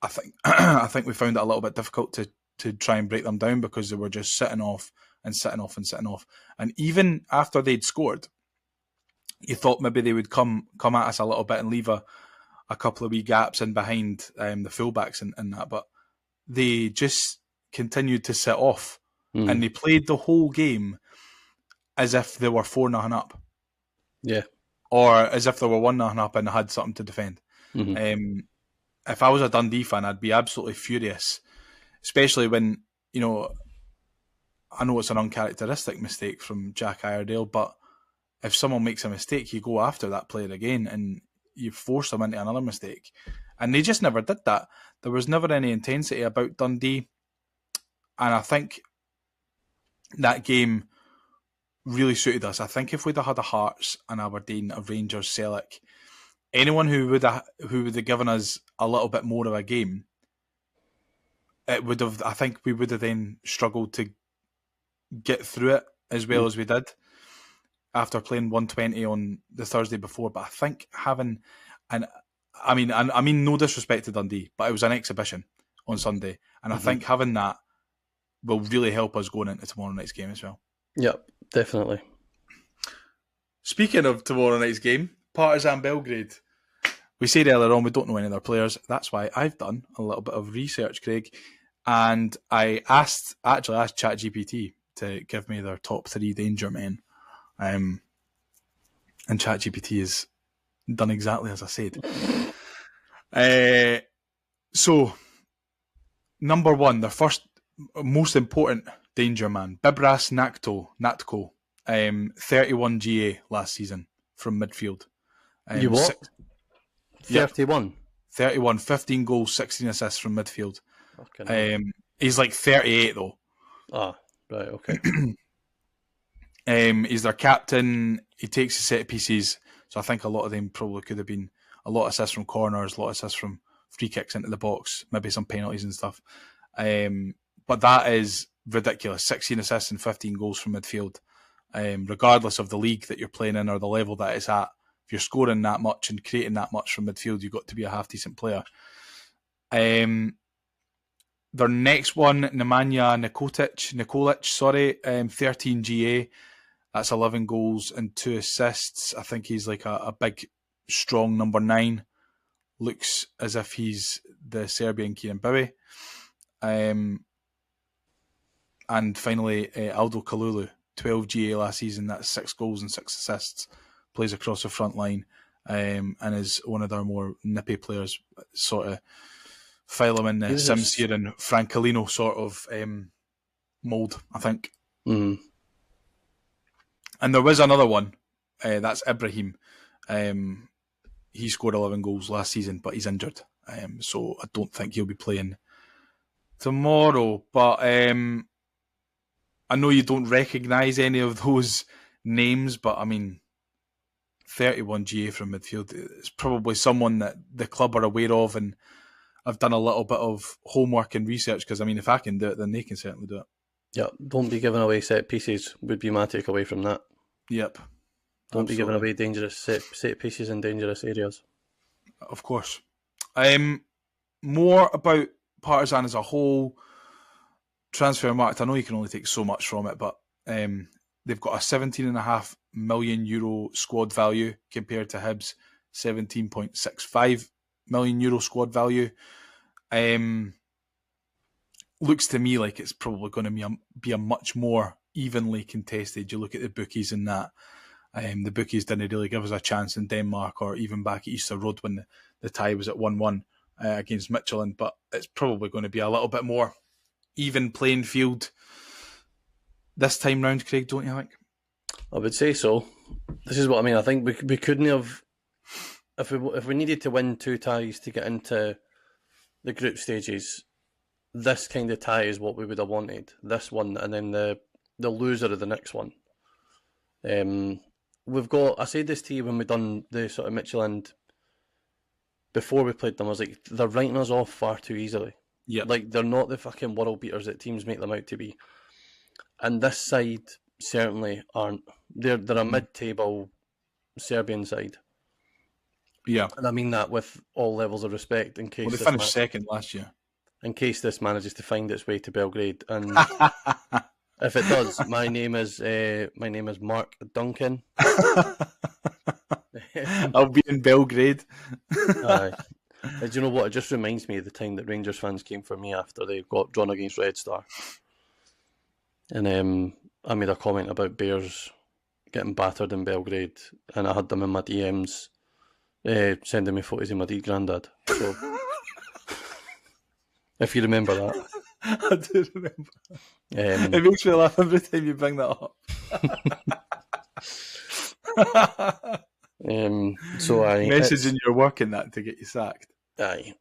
I think we found it a little bit difficult to try and break them down, because they were just sitting off. And even after they'd scored, you thought maybe they would come at us a little bit and leave a couple of wee gaps in behind the fullbacks and that, but they just continued to sit off, and they played the whole game as if they were 4-0 up. Yeah. Or as if they were 1-0 up and had something to defend. If I was a Dundee fan, I'd be absolutely furious, especially when, I know it's an uncharacteristic mistake from Jack Iredale, but if someone makes a mistake, you go after that player again and you force them into another mistake. And they just never did that. There was never any intensity about Dundee. And I think that game really suited us. I think if we'd have had a Hearts, an Aberdeen, a Rangers, Celtic, anyone who would have given us a little bit more of a game, I think we would have then struggled to get through it as well as we did after playing 120 on the Thursday before. But I think I mean no disrespect to Dundee, but it was an exhibition on Sunday, and I think having that will really help us going into tomorrow night's game as well. Yep, definitely. Speaking of tomorrow night's game, Partizan Belgrade. We said earlier on we don't know any of their players. That's why I've done a little bit of research, Craig, and I asked ChatGPT to give me their top 3 danger men. And ChatGPT has done exactly as I said. So, number 1, their first most important danger man, Bibras Natko, 31 GA last season from midfield. You what? 31? 31, 15 goals, 16 assists from midfield. Okay. He's like 38 though. Ah, right, okay. He's their captain. He takes the set pieces, so I think a lot of them probably could have been a lot of assists from corners, a lot of assists from free kicks into the box, maybe some penalties and stuff. But that is ridiculous. 16 assists and 15 goals from midfield. Regardless of the league that you're playing in or the level that it's at, if you're scoring that much and creating that much from midfield, you've got to be a half-decent player. Their next one, Nemanja Nikolic, 13 GA. That's 11 goals and 2 assists. I think he's like a big, strong number 9. Looks as if he's the Serbian Kieran Bowie. And finally, Aldo Kalulu, 12 GA last season. That's 6 goals and 6 assists. Plays across the front line and is one of their more nippy players. Sort of file him in the Simsier and Francolino sort of mould, I think. Mm. And there was another one That's Ibrahim. He scored 11 goals last season, but he's injured. So I don't think he'll be playing tomorrow. But I know you don't recognise any of those names, but I mean, 31 GA from midfield is probably someone that the club are aware of, and I've done a little bit of homework and research, because I mean, if I can do it, then they can certainly do it. Yeah, don't be giving away set pieces would be my takeaway from that. Yep. Don't be giving away dangerous set pieces in dangerous areas. Of course. More about Partizan as a whole. Transfer market, I know you can only take so much from it, but they've got a €17.5 million squad value compared to Hibs' €17.65 million squad value. Looks to me like it's probably going to be a much more evenly contested. You look at the bookies and that. The bookies didn't really give us a chance in Denmark or even back at Easter Road when the tie was at 1-1 against Midtjylland, but it's probably going to be a little bit more even playing field this time round, Craig, don't you think? I would say so. This is what I mean. I think we couldn't have, if we needed to win 2 ties to get into the group stages, this kind of tie is what we would have wanted. This one, and then the loser of the next one. We've got, I said this to you when we done the sort of Midtjylland before we played them, I was like, they're writing us off far too easily. Yeah, like they're not the fucking world beaters that teams make them out to be, and this side certainly aren't. They're a mid-table Serbian side. Yeah, and I mean that with all levels of respect. In case they finished second last year. In case this manages to find its way to Belgrade, and if it does, my name is Mark Duncan. I'll be in Belgrade. Do you know what? It just reminds me of the time that Rangers fans came for me after they got drawn against Red Star. And I made a comment about Bears getting battered in Belgrade, and I had them in my DMs sending me photos of my dead granddad. So, if you remember that. I do remember. It makes me laugh every time you bring that up. So I messaging your work in that to get you sacked. Aye.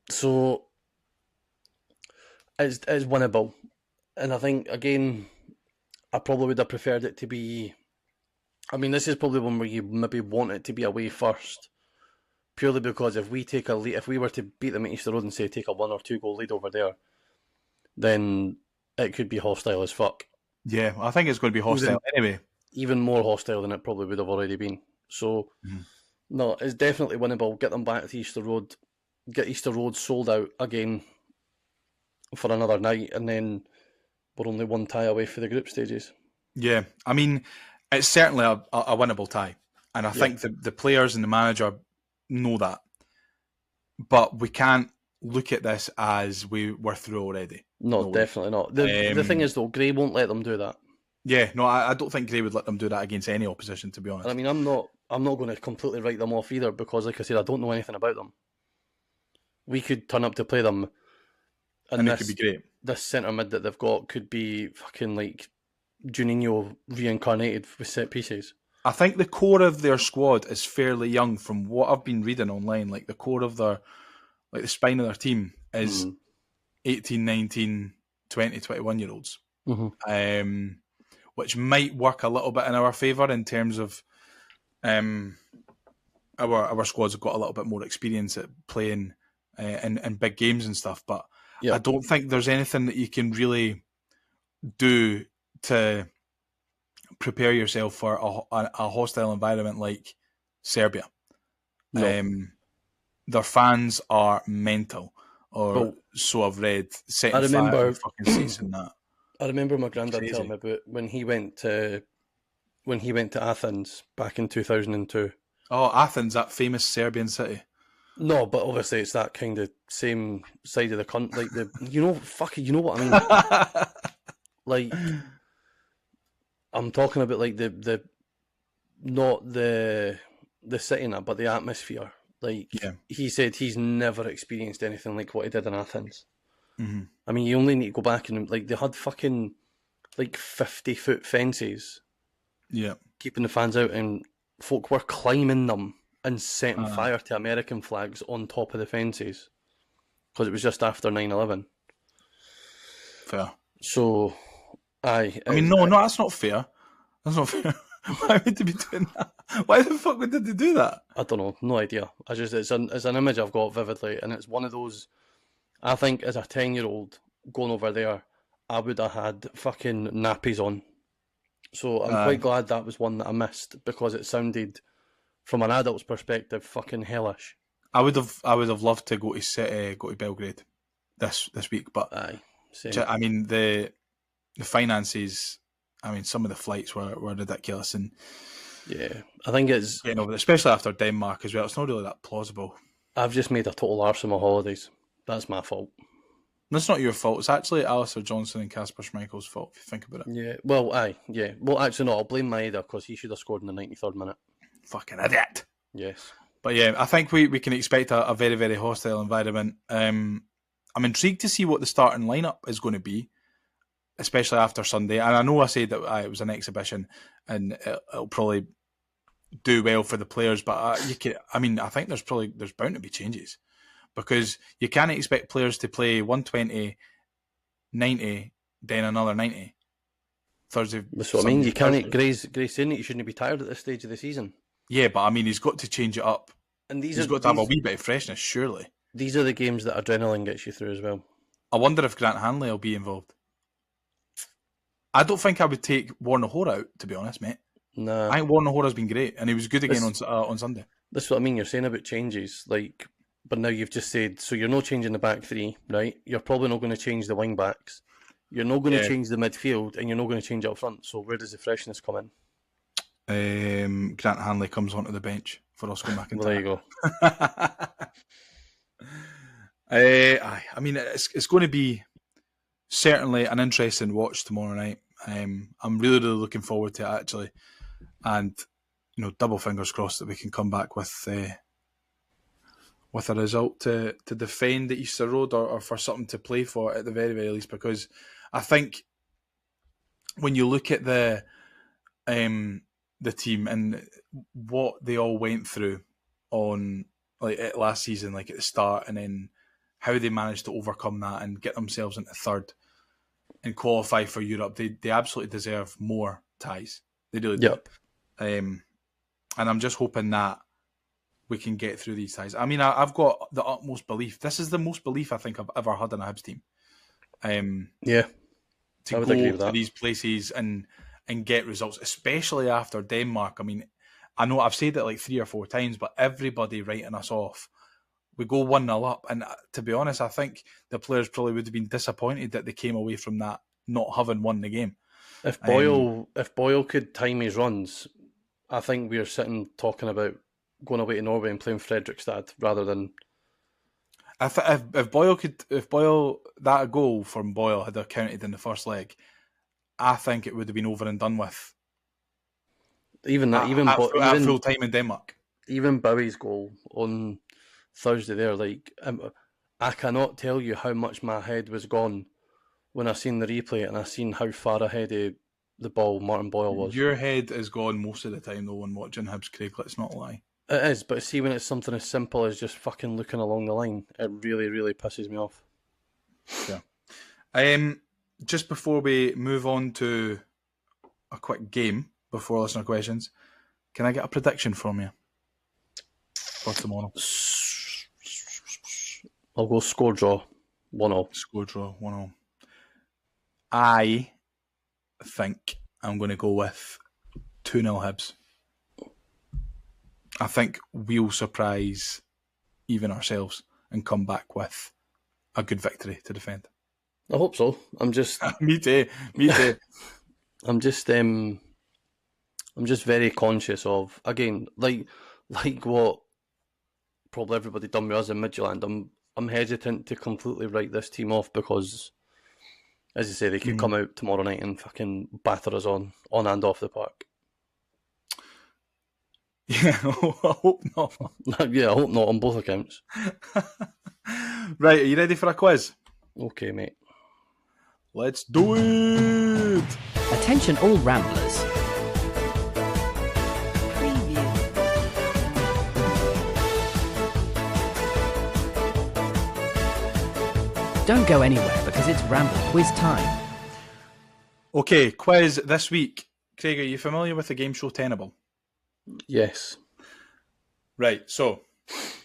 So it's winnable. And I think, again, I probably would have preferred it to be... I mean, this is probably one where you maybe want it to be away first. Purely because if we take a lead, if we were to beat them at Easter Road and say take a 1 or 2 goal lead over there, then it could be hostile as fuck. Yeah, I think it's going to be hostile anyway. Even more hostile than it probably would have already been. So, no, it's definitely winnable. Get them back to Easter Road. Get Easter Road sold out again for another night, and then we're only 1 tie away for the group stages. Yeah, I mean, it's certainly a winnable tie, and I think the players and the manager know that. But we can't look at this as we were through already. No, definitely not. The thing is, though, Gray won't let them do that. Yeah, no, I don't think Gray would let them do that against any opposition, to be honest. And I mean, I'm not going to completely write them off either, because, like I said, I don't know anything about them. We could turn up to play them, and it could be great. This centre mid that they've got could be fucking like Juninho reincarnated with set pieces. I think the core of their squad is fairly young, from what I've been reading online. Like the core of their, like the spine of their team is 18, 19, 20, 21 year olds. Which might work a little bit in our favour in terms of our squads have got a little bit more experience at playing in big games and stuff. But I don't think there's anything that you can really do to prepare yourself for a hostile environment like Serbia. No. Their fans are mental, so I've read. I remember fucking seats and that. I remember my granddad telling me about when he went to Athens back in 2002. Oh, Athens, that famous Serbian city. No, but obviously it's that kind of same side of the country. Like you know what I mean. Like, I'm talking about like the not the city in it, but the atmosphere. Like he said, he's never experienced anything like what he did in Athens. I mean, you only need to go back and like they had fucking like 50-foot fences. Yeah, keeping the fans out, and folk were climbing them and setting fire to American flags on top of the fences because it was just after 9/11. Fair. So, aye. I mean, no, that's not fair. That's not fair. Why would they be doing that? Why the fuck did they do that? I don't know, no idea. It's an image I've got vividly, and it's one of those. I think as a 10-year-old going over there, I would have had fucking nappies on. So I'm quite glad that was one that I missed because it sounded, from an adult's perspective, fucking hellish. I would have loved to go to Belgrade this week, but aye, same. I mean the finances. I mean, some of the flights were ridiculous, and yeah, I think it's getting over, especially after Denmark as well. It's not really that plausible. I've just made a total arse of my holidays. That's my fault. That's not your fault. It's actually Alistair Johnson and Kasper Schmeichel's fault, if you think about it. Yeah, well, aye, yeah. Well, actually, no, I'll blame Maeda because he should have scored in the 93rd minute. Fucking idiot. Yes. But yeah, I think we can expect a very, very hostile environment. I'm intrigued to see what the starting lineup is going to be, especially after Sunday. And I know I said that it was an exhibition and it'll probably do well for the players, but I think there's bound to be changes. Because you can't expect players to play 120, 90, then another 90. Thursday. That's what I mean. You can't. Gray's saying that you shouldn't be tired at this stage of the season. Yeah, but I mean, he's got to change it up. And he's got to have a wee bit of freshness, surely. These are the games that adrenaline gets you through as well. I wonder if Grant Hanley will be involved. I don't think I would take Warner Hoare out, to be honest, mate. Nah. I think Warner Hoare has been great, and he was good again on Sunday. This is what I mean. You're saying about changes, like. But now you've just said, so you're not changing the back three, right? You're probably not going to change the wing backs. You're not going to change the midfield, and you're not going to change up front. So where does the freshness come in? Grant Hanley comes onto the bench for Oscar McIntyre. Well, there you go. I mean, it's going to be certainly an interesting watch tomorrow night. I'm really, really looking forward to it, actually. And, double fingers crossed that we can come back with a result to defend at Easter Road or for something to play for at the very, very least, because I think when you look at the team and what they all went through on last season, like at the start, and then how they managed to overcome that and get themselves into third and qualify for Europe, they absolutely deserve more ties. They really do. Yep. And I'm just hoping that we can get through these ties. I mean, I've got the utmost belief. This is the most belief I think I've ever had in a Hibs team. Yeah. To go to these places and get results, especially after Denmark. I mean, I know I've said it like 3 or 4 times, but everybody writing us off. We go 1-0 up. And to be honest, I think the players probably would have been disappointed that they came away from that not having won the game. If Boyle could time his runs, I think we're sitting talking about going away to Norway and playing Fredrikstad rather than. If Boyle that goal from Boyle had counted in the first leg, I think it would have been over and done with. Even full time in Denmark. Even Bowie's goal on Thursday there, I cannot tell you how much my head was gone when I seen the replay and I seen how far ahead of the ball Martin Boyle was. Your head is gone most of the time though when watching Hibs, Craig. Let's not lie. It is, but see, when it's something as simple as just fucking looking along the line, it really, really pisses me off. Yeah. Just before we move on to a quick game, before listener questions, can I get a prediction from you for tomorrow? I'll go score draw, 1-0. Score draw, 1-0. I think I'm going to go with 2-0 Hibs. I think we'll surprise even ourselves and come back with a good victory to defend. I hope so. I'm just me too. I'm just very conscious of, again, like what probably everybody done with us in Midtjylland. I'm hesitant to completely write this team off because, as you say, they could come out tomorrow night and fucking batter us on and off the park. Yeah, I hope not. Yeah, I hope not on both accounts. Right, are you ready for a quiz? Okay, mate. Let's do it! Attention all ramblers. Preview. Don't go anywhere because it's Ramble Quiz time. Okay, quiz this week. Craig, are you familiar with the game show Tenable? Yes. Right, so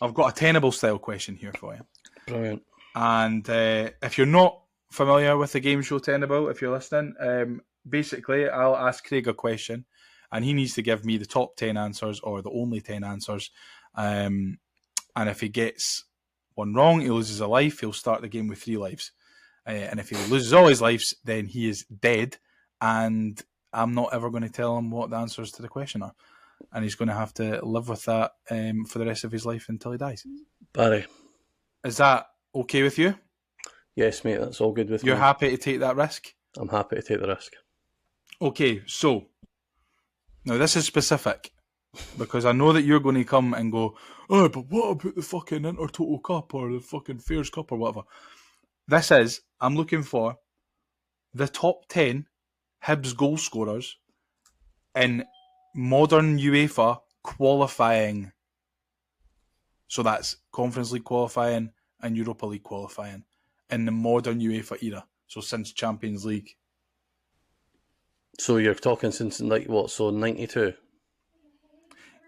I've got a Tenable style question here for you. Brilliant. And if you're not familiar with the game show Tenable, if you're listening, basically I'll ask Craig a question and he needs to give me the top 10 answers or the only 10 answers. And if he gets one wrong, he loses a life. He'll start the game with 3 lives. And if he loses all his lives, then he is dead. And I'm not ever going to tell him what the answers to the question are. And he's going to have to live with that for the rest of his life until he dies. Barry. Is that okay with you? Yes, mate, that's all good with me. You're happy to take that risk? I'm happy to take the risk. Okay, so now this is specific because I know that you're going to come and go, oh, but what about the fucking Intertotal Cup or the fucking Fairs Cup or whatever? I'm looking for the top 10 Hibs goal scorers in modern UEFA qualifying. So that's Conference League qualifying and Europa League qualifying in the modern UEFA era. So since Champions League. So you're talking since, like, what, so 92?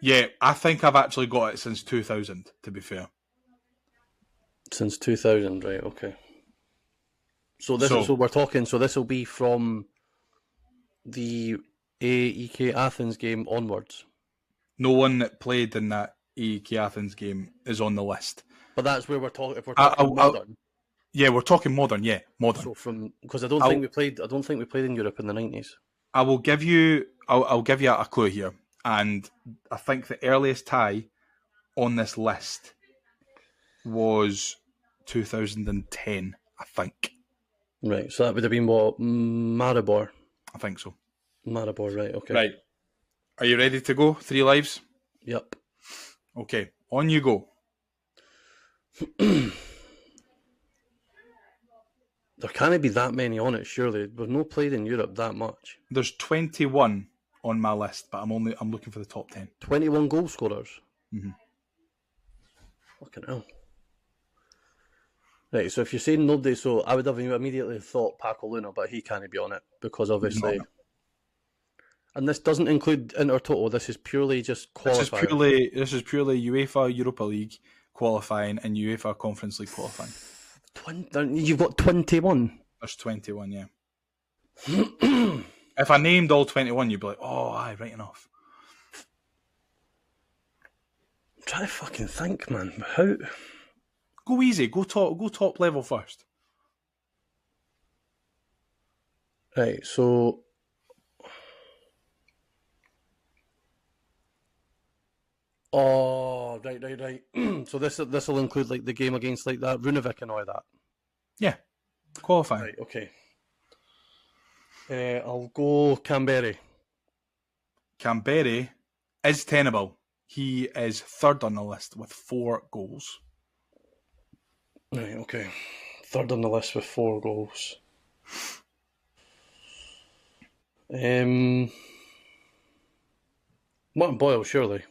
Yeah, I think I've actually got it since 2000, to be fair. Since 2000, right, okay. So this will be from the AEK Athens game onwards. No one that played in that AEK Athens game is on the list. But that's where we're talking. If we're talking modern, yeah, we're talking modern. Yeah, modern. So because I don't think we played in Europe in the 90s. I will give you. I'll give you a clue here, and I think the earliest tie on this list was 2010. I think. Right, so that would have been what, Maribor? I think so. Maribor, right, okay. Right. Are you ready to go? 3 lives? Yep. Okay, on you go. There can't be that many on it, surely. We've not played in Europe that much. There's 21 on my list, but I'm looking for the top 10. 21 goal scorers? Mm-hmm. Fucking hell. Right, so if you're saying nobody, so I would have immediately thought Paco Luna, but he can't be on it because obviously. No. And this doesn't include Intertotal. This is purely just qualifying. This is purely UEFA Europa League qualifying and UEFA Conference League qualifying. You've got 21. There's 21, yeah. If I named all 21, you'd be like, "Oh, aye, right enough." I'm trying to fucking think, man. How? Go easy. Go top level first. Right. So. Oh, right. So this will include like the game against like that Runevic and all that. Yeah, qualifying. Right. Okay. I'll go Canberry. Canberry is tenable. He is third on the list with 4 goals. Right. Okay. Third on the list with 4 goals. Martin Boyle, surely.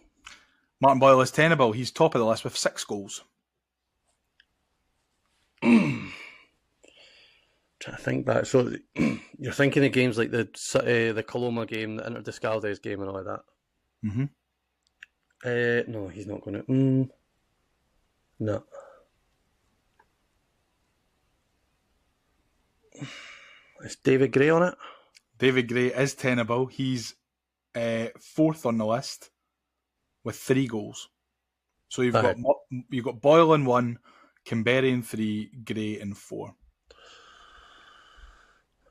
Martin Boyle is tenable. He's top of the list with 6 goals. Trying to think back. So you're thinking of games like the Coloma game, the Interdiscaldes game, and all of that. Mm-hmm. No, he's not going to. No. Is David Gray on it? David Gray is tenable. He's 4th on the list with 3 goals. So you've got Boyle in 1, Canberry in 3, Gray in 4.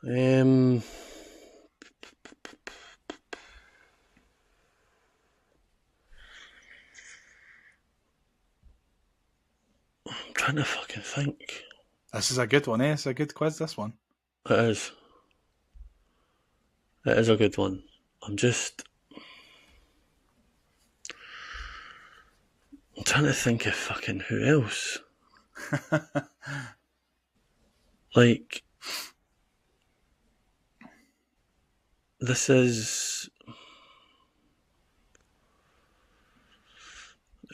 I'm trying to fucking think. This is a good one, eh? It's a good quiz, this one. It is. It is a good one. I'm trying to think of fucking who else. Like, this is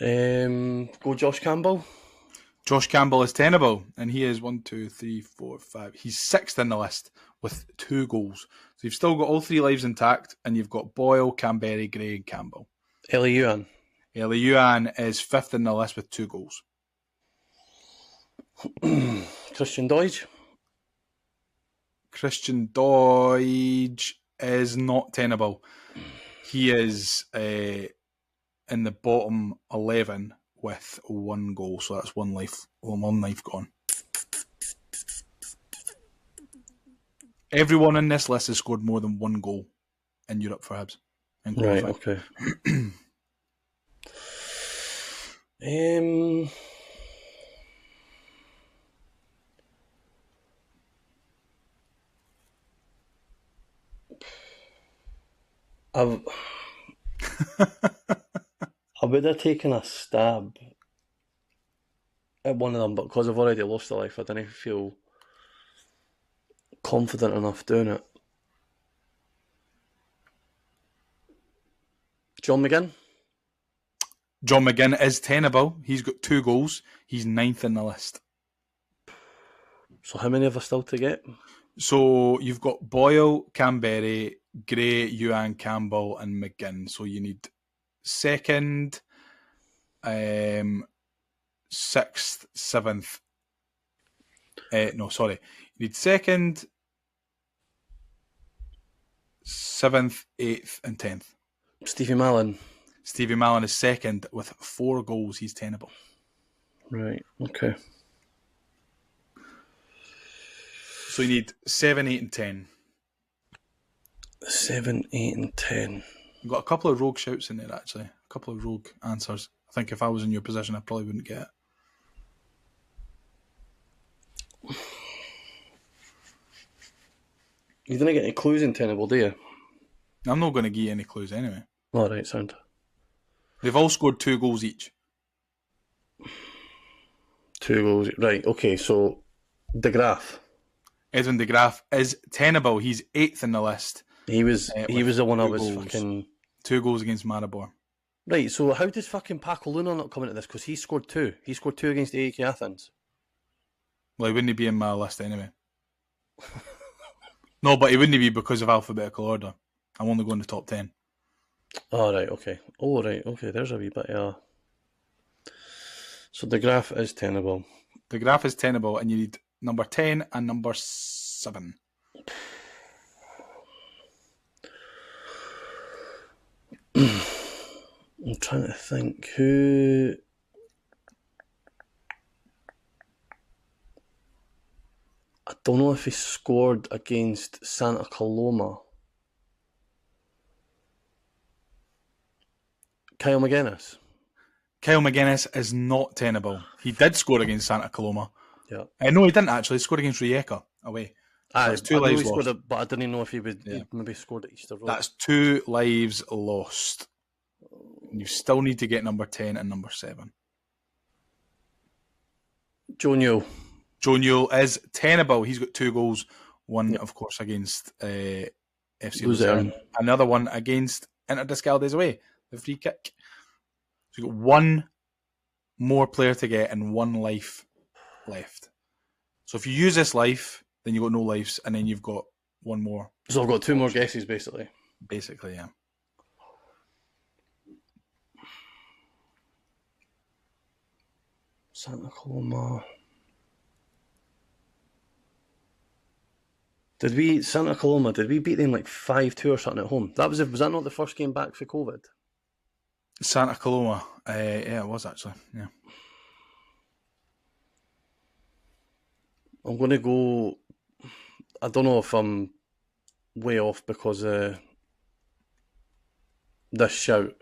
go Josh Campbell. Josh Campbell is tenable, and he is 1, 2, 3, 4, 5. He's 6th in the list with 2 goals. So you've still got all 3 lives intact, and you've got Boyle, Canberry, Gray, and Campbell. Ellie Yuan. Ellie Yuan is 5th in the list with 2 goals. Christian Doige. Christian Doige is not tenable. He is in the bottom 11 with 1 goal, so that's 1 life gone. Everyone in this list has scored more than 1 goal in Europe for Hibs. Right, okay. I would have taken a stab at one of them, but because I've already lost a life, I don't feel confident enough doing it. John McGinn? John McGinn is tenable. He's got 2 goals. He's 9th in the list. So how many have I still to get? So you've got Boyle, Canberry, Gray, Yuan, Campbell, and McGinn. So you need 2nd, 6th, 7th. No, sorry. You need 2nd, 7th, 8th, and 10th. Stevie Mallon. Stevie Mallon is 2nd with 4 goals. He's tenable. Right, okay. So you need 7, 8, and 10. 7, 8, and 10. You've got a couple of rogue shouts in there, actually. A couple of rogue answers. I think if I was in your position, I probably wouldn't get it. You didn't get any clues in Tenable, do you? I'm not going to give you any clues anyway. Alright, sound. They've all scored 2 goals each. 2 goals. Right, okay, so De Graaf. Edwin de Graaf is tenable. He's 8th in the list. He was the one I was goals. fucking... 2 goals against Maribor. Right, so how does fucking Paco Luna not come into this? Because he scored 2. He scored 2 against AEK Athens. Well, he wouldn't be in my list anyway. No, but he wouldn't be because of alphabetical order. I'm only going to top 10. Oh, right, okay. Oh, right, okay, there's a wee bit, yeah. So De Graaf is tenable. De Graaf is tenable, and you need number 10 and number 7. I'm trying to think who... I don't know if he scored against Santa Coloma. Kyle McGuinness. Kyle McGuinness is not tenable. He did score against Santa Coloma. Yeah. No, he didn't actually. He scored against Rijeka away. That's 2 lives lost. But I didn't know if he would he'd maybe scored at Easter Road. That's 2 lives lost. You still need to get number 10 and number 7. Joe Newell. Joe Newell is tenable. He's got 2 goals. One, of course, against FC Luzern. Another one against Inter Descaldes away. The free kick. So you've got 1 more player to get and 1 life left. So if you use this life, then you've got no lives, and then you've got 1 more. So I've got 2 more guesses, basically. Basically, yeah. Santa Coloma. Did we beat them like 5-2 or something at home? Was that not the first game back for COVID? Santa Coloma. Yeah, it was actually. Yeah. I'm going to go... I don't know if I'm way off because of this shout.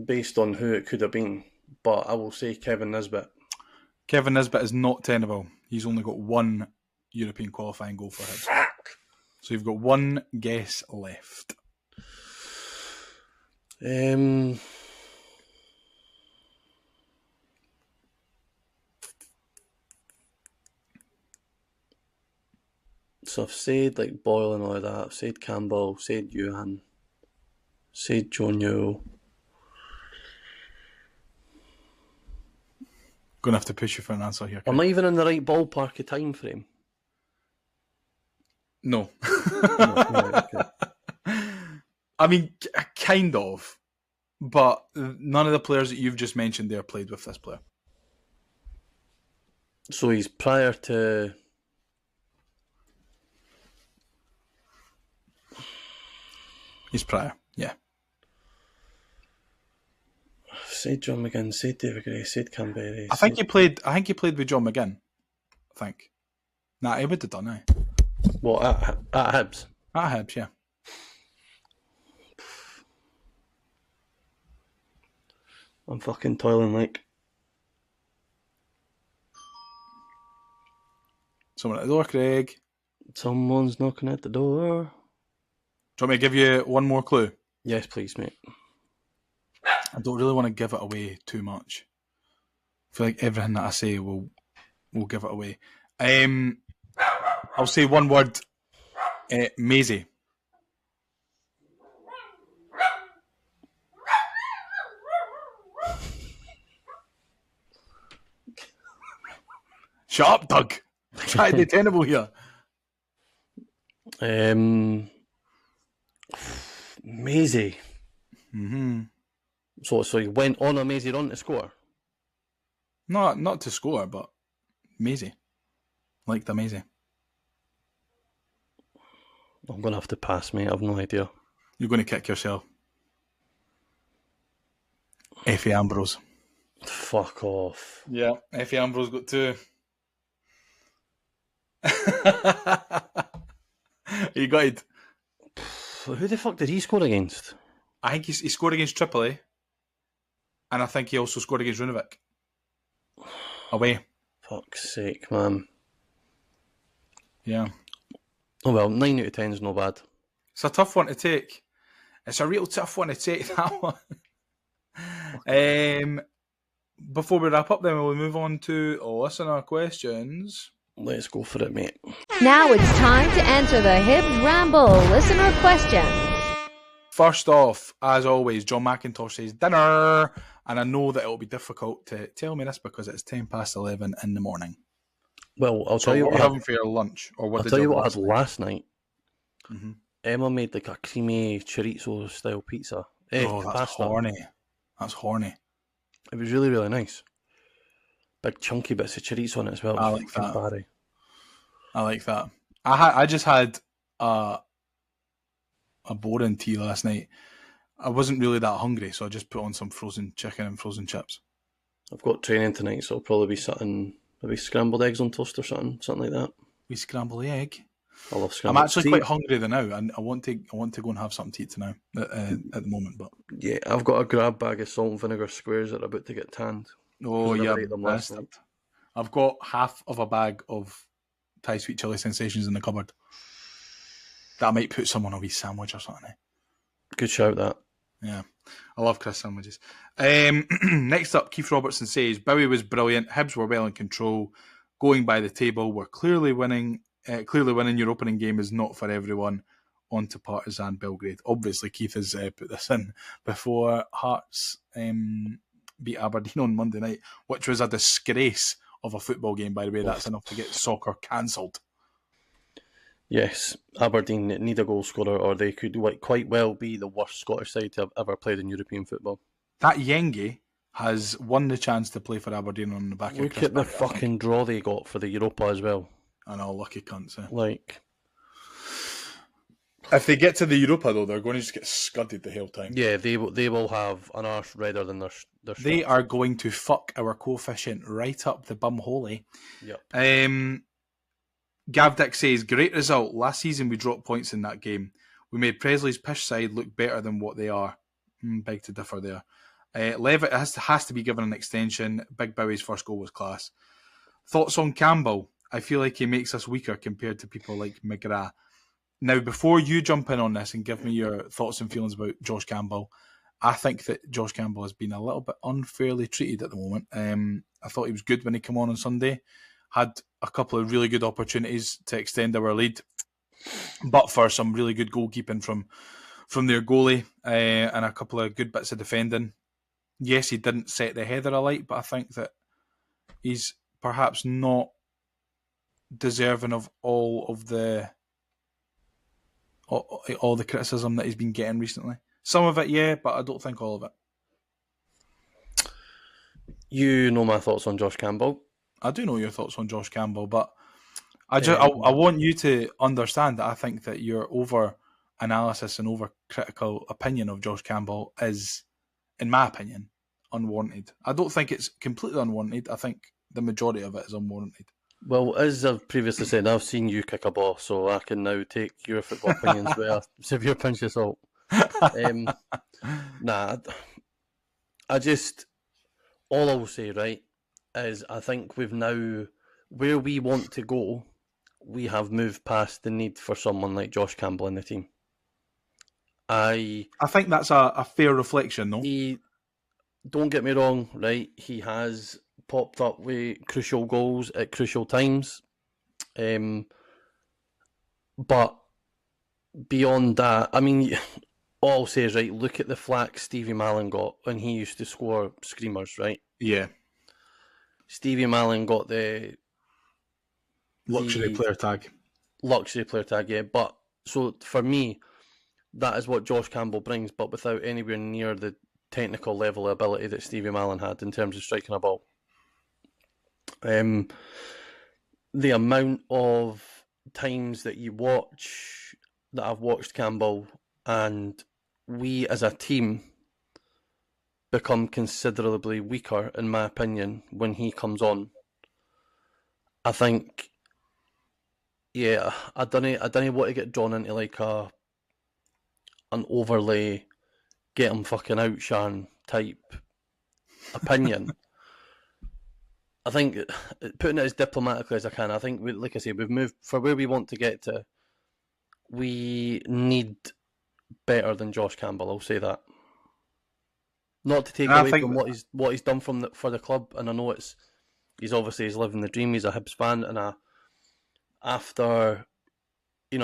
Based on who it could have been. But I will say Kevin Nisbet. Kevin Nisbet is not tenable. He's only got 1 European qualifying goal for him. Fuck! So you've got 1 guess left. So I've said like Boyle and all of that. I've said Campbell, said Yuan, said Joe Newell. Going to have to push you for an answer here. Am I even in the right ballpark of time frame? No. No, right, okay. I mean, kind of. But none of the players that you've just mentioned there played with this player. So he's prior to... He's prior, yeah. Said John McGinn, said David Gray, said Canberra. I think he played with John McGinn. I think. Nah, he would have done, eh? What, at Hibs? At Hibs, yeah. I'm fucking toiling like. Someone at the door, Craig. Someone's knocking at the door. Do you want me to give you one more clue? Yes, please, mate. I don't really want to give it away too much. I feel like everything that I say will give it away. I'll say one word. Maisie. Shut up, Doug. Try the Tenable here. Maisie. Mm-hmm. So he went on a Maisie run to score? Not to score, but Maisie. Like the Maisie. I'm going to have to pass, mate. I've no idea. You're going to kick yourself. Effie Ambrose. Fuck off. Yeah, Effie Ambrose got 2. You got it. Who the fuck did he score against? I think he scored against Tripoli, and I think he also scored against Runovic. Away. Fuck's sake, man. Yeah. Oh well, 9 out of 10 is no bad. It's a tough one to take. It's a real tough one to take, that one. Before we wrap up then, will we move on to listener questions? Let's go for it, mate. Now it's time to answer the Hibs Ramble listener questions. First off, as always, John McIntosh says dinner, and I know that it'll be difficult to tell me this because it's 11:10 in the morning. Well, I'll So tell you what what are I you having for your lunch? Or what I'll did tell you have what I had last night. Mm-hmm. Emma made like a creamy chorizo style pizza. Oh, that's pasta. horny. That's horny. It was really, really nice. Big chunky bits of chorizo on it as well. I like that. Barry. I like that. I just had a boring tea last night. I wasn't really that hungry, so I just put on some frozen chicken and frozen chips. I've got training tonight, so I'll probably be sitting maybe scrambled eggs on toast or something like that. We scramble the egg. I love I'm scrambled. actually quite hungry now, and I want to go and have something to eat tonight at the moment. But Yeah, I've got a grab bag of salt and vinegar squares that are about to get tanned. oh I never yeah, ate them last bastard. night. I've got half of a bag of Thai sweet chili sensations in the cupboard. That I might put some on a wee sandwich or something. Good shout, that. Yeah, I love crisp sandwiches. Next up, Keith Robertson says Bowie was brilliant. Hibs were well in control, going by the table. We're clearly winning. Clearly, winning your opening game is not for everyone. On to Partizan Belgrade. Obviously, Keith has put this in before Hearts beat Aberdeen on Monday night, which was a disgrace of a football game. By the way, that's enough to get soccer cancelled. Yes, Aberdeen need a goal scorer, or they could quite well be the worst Scottish side to have ever played in European football. That Yenge has won the chance to play for Aberdeen on the back of Look Chris at the Barrett, I think. fucking draw they got for the Europa as well. I know, lucky cunts. Eh? Like, If they get to the Europa, though, they're going to just get scudded the whole time. yeah, they will have an arse redder than their They are going to fuck our coefficient right up the bum hole. Yep. Gav Dick says, great result. Last season we dropped points in that game. We made Presley's pish side look better than what they are. Beg to differ there. Levitt has to be given an extension. Big Bowie's first goal was class. Thoughts on Campbell? I feel like he makes us weaker compared to people like McGrath. Now, before you jump in on this and give me your thoughts and feelings about Josh Campbell, I think that Josh Campbell has been a little bit unfairly treated at the moment. I thought he was good when he came on Sunday. Had a couple of really good opportunities to extend our lead, but for some really good goalkeeping from their goalie and a couple of good bits of defending. Yes, he didn't set the header alight, but I think that he's perhaps not deserving of all the criticism that he's been getting recently. Some of it, yeah, but I don't think all of it. You know my thoughts on Josh Campbell. I do know your thoughts on Josh Campbell, but I want you to understand that I think that your over analysis and over critical opinion of Josh Campbell is, in my opinion, unwarranted. I don't think it's completely unwarranted. I think the majority of it is unwarranted. Well, as I've previously said, I've seen you kick a ball, so I can now take your football opinions with a severe pinch of salt. All I will say, right, is I think we've now, where we want to go, we have moved past the need for someone like Josh Campbell in the team. I think that's a fair reflection, though. Don't get me wrong, right, he has popped up with crucial goals at crucial times. But beyond that, I mean, all I'll say is, right, look at the flack Stevie Mallon got when he used to score screamers, right? Yeah. Stevie Mallon got the luxury player tag. Luxury player tag, yeah. But so for me, that is what Josh Campbell brings, but without anywhere near the technical level of ability that Stevie Mallon had in terms of striking a ball. The amount of times that I've watched Campbell, and we as a team become considerably weaker, in my opinion, when he comes on. I think, yeah, I don't want to get drawn into like an overly get him fucking out, Shan type opinion. I think, putting it as diplomatically as I can, I think, like I say, we've moved for where we want to get to. We need better than Josh Campbell. I'll say that. Not to take away from what he's done for the club, and I know he's living the dream. He's a Hibs fan, and I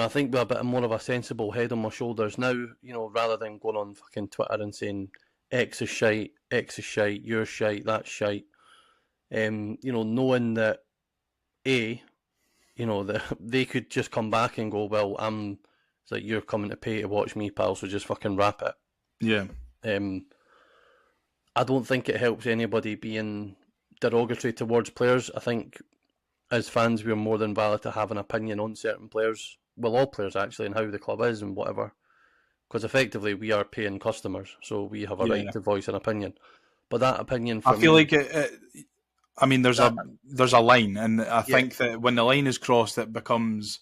think with a bit more of a sensible head on my shoulders now, rather than going on fucking Twitter and saying X is shite, you're shite, that's shite. Knowing that that they could just come back and go, well, it's like, you're coming to pay to watch me, pal, so just fucking wrap it. Yeah. I don't think it helps anybody being derogatory towards players. I think as fans, we're more than valid to have an opinion on certain players. Well, all players actually, and how the club is and whatever. Because effectively, we are paying customers, so we have a right to voice an opinion. But that opinion, for I feel like there's a line, and I think that when the line is crossed, it becomes.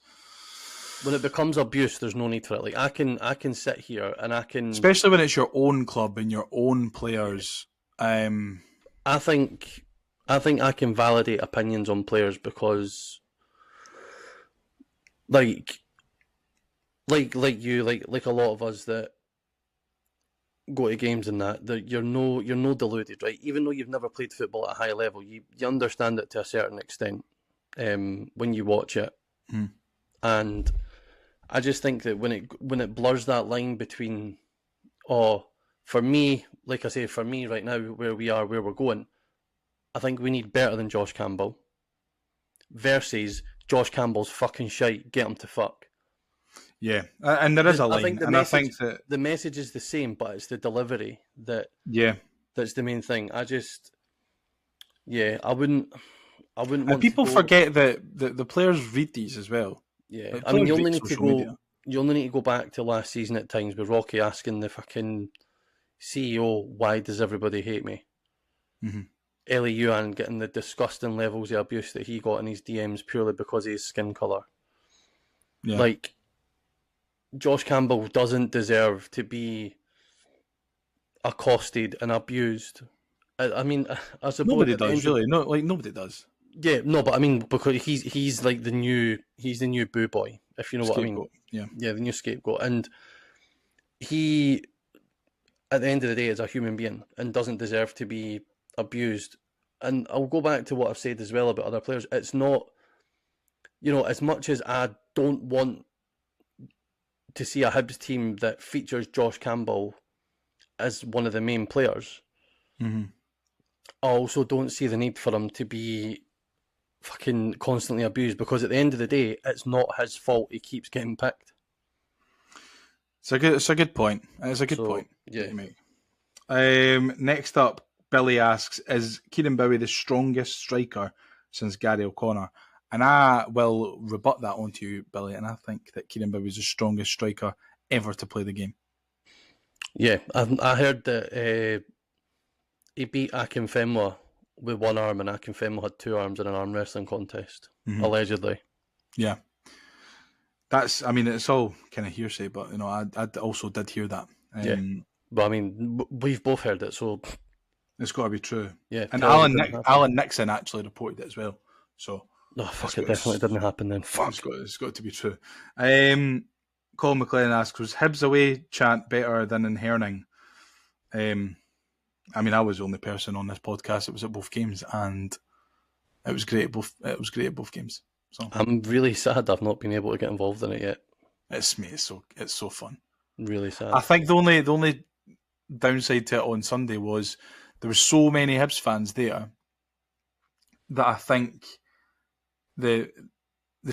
When it becomes abuse, there's no need for it. Like I can sit here and I can, especially when it's your own club and your own players. I think I can validate opinions on players because, like you, like a lot of us that go to games and that you're no deluded, right? Even though you've never played football at a high level, you understand it to a certain extent when you watch it, and I just think that when it blurs that line between, for me, like I say, for me right now, where we're going, I think we need better than Josh Campbell versus Josh Campbell's fucking shite, get him to fuck. Yeah, and there is a line, I think that the message is the same, but it's the delivery that's the main thing. I wouldn't want. And people forget that the players read these as well. Yeah, I mean, you only need to go back to last season at times with Rocky asking the fucking CEO, "Why does everybody hate me?" Mm-hmm. Ellie Yuan getting the disgusting levels of abuse that he got in his DMs purely because of his skin colour. Yeah. Like, Josh Campbell doesn't deserve to be accosted and abused. I mean, I suppose nobody does, really. No, like nobody does. Yeah, no, but I mean, because he's like the new boo boy, if you know what I mean. Yeah, the new scapegoat, and he, at the end of the day, is a human being and doesn't deserve to be abused. And I'll go back to what I've said as well about other players. It's not, as much as I don't want to see a Hibs team that features Josh Campbell as one of the main players. Mm-hmm. I also don't see the need for him to be fucking constantly abused, because at the end of the day, it's not his fault he keeps getting picked. It's a good point. It's a good So, point. yeah. that you make. Next up, Billy asks, is Kieran Bowie the strongest striker since Gary O'Connor? And I will rebut that onto you, Billy, and I think that Kieran Bowie is the strongest striker ever to play the game. Yeah, I heard that he beat Akinfenwa with one arm, and Akinfenwa had two arms in an arm wrestling contest, allegedly. Yeah. It's all kind of hearsay, but, I also did hear that. Yeah. But, I mean, we've both heard it, so... It's got to be true. Yeah. And Alan Nixon actually reported it as well. So... Oh, fuck, it definitely didn't happen then. Fuck. It's got to be true. Colin McLean asks, was Hibs away chant better than in Herning? I was the only person on this podcast that was at both games, and it was great at both games. So I'm really sad I've not been able to get involved in it yet. It's so fun. Really sad. I think the only downside to it on Sunday was there were so many Hibs fans there that I think the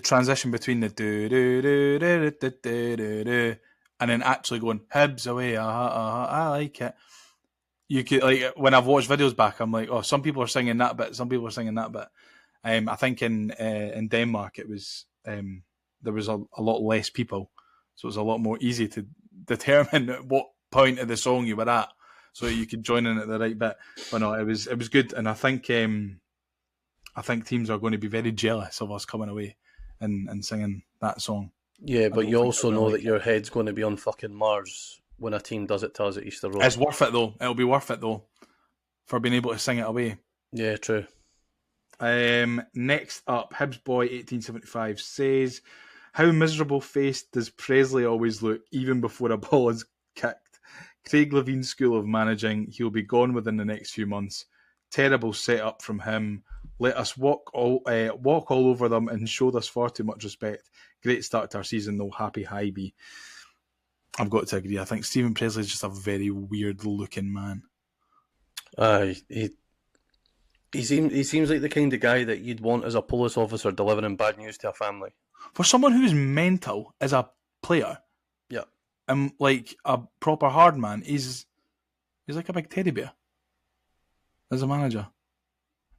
transition between the do do do do do do do do and then actually going Hibs away, I like it. You could, like, when I've watched videos back, I'm like, oh, some people are singing that bit, some people are singing that bit. I think in Denmark it was there was a lot less people, so it was a lot more easy to determine at what point of the song you were at, so you could join in at the right bit. But no, it was good, and I think teams are going to be very jealous of us coming away and singing that song. Yeah, but you also know that your head's going to be on fucking Mars when a team does it to us at Easter Road. It's worth it though. It'll be worth it though for being able to sing it away. Yeah, true. Next up, Hibs Boy 1875 says, how miserable faced does Presley always look even before a ball is kicked? Craig Levine's school of managing, he'll be gone within the next few months. Terrible setup from him. Let us walk all over them and showed us far too much respect. Great start to our season though. Happy Hibee. I've got to agree. I think Stephen Presley is just a very weird looking man. He seems like the kind of guy that you'd want as a police officer delivering bad news to a family. For someone who's mental as a player, yeah, and like a proper hard man, he's like a big teddy bear as a manager.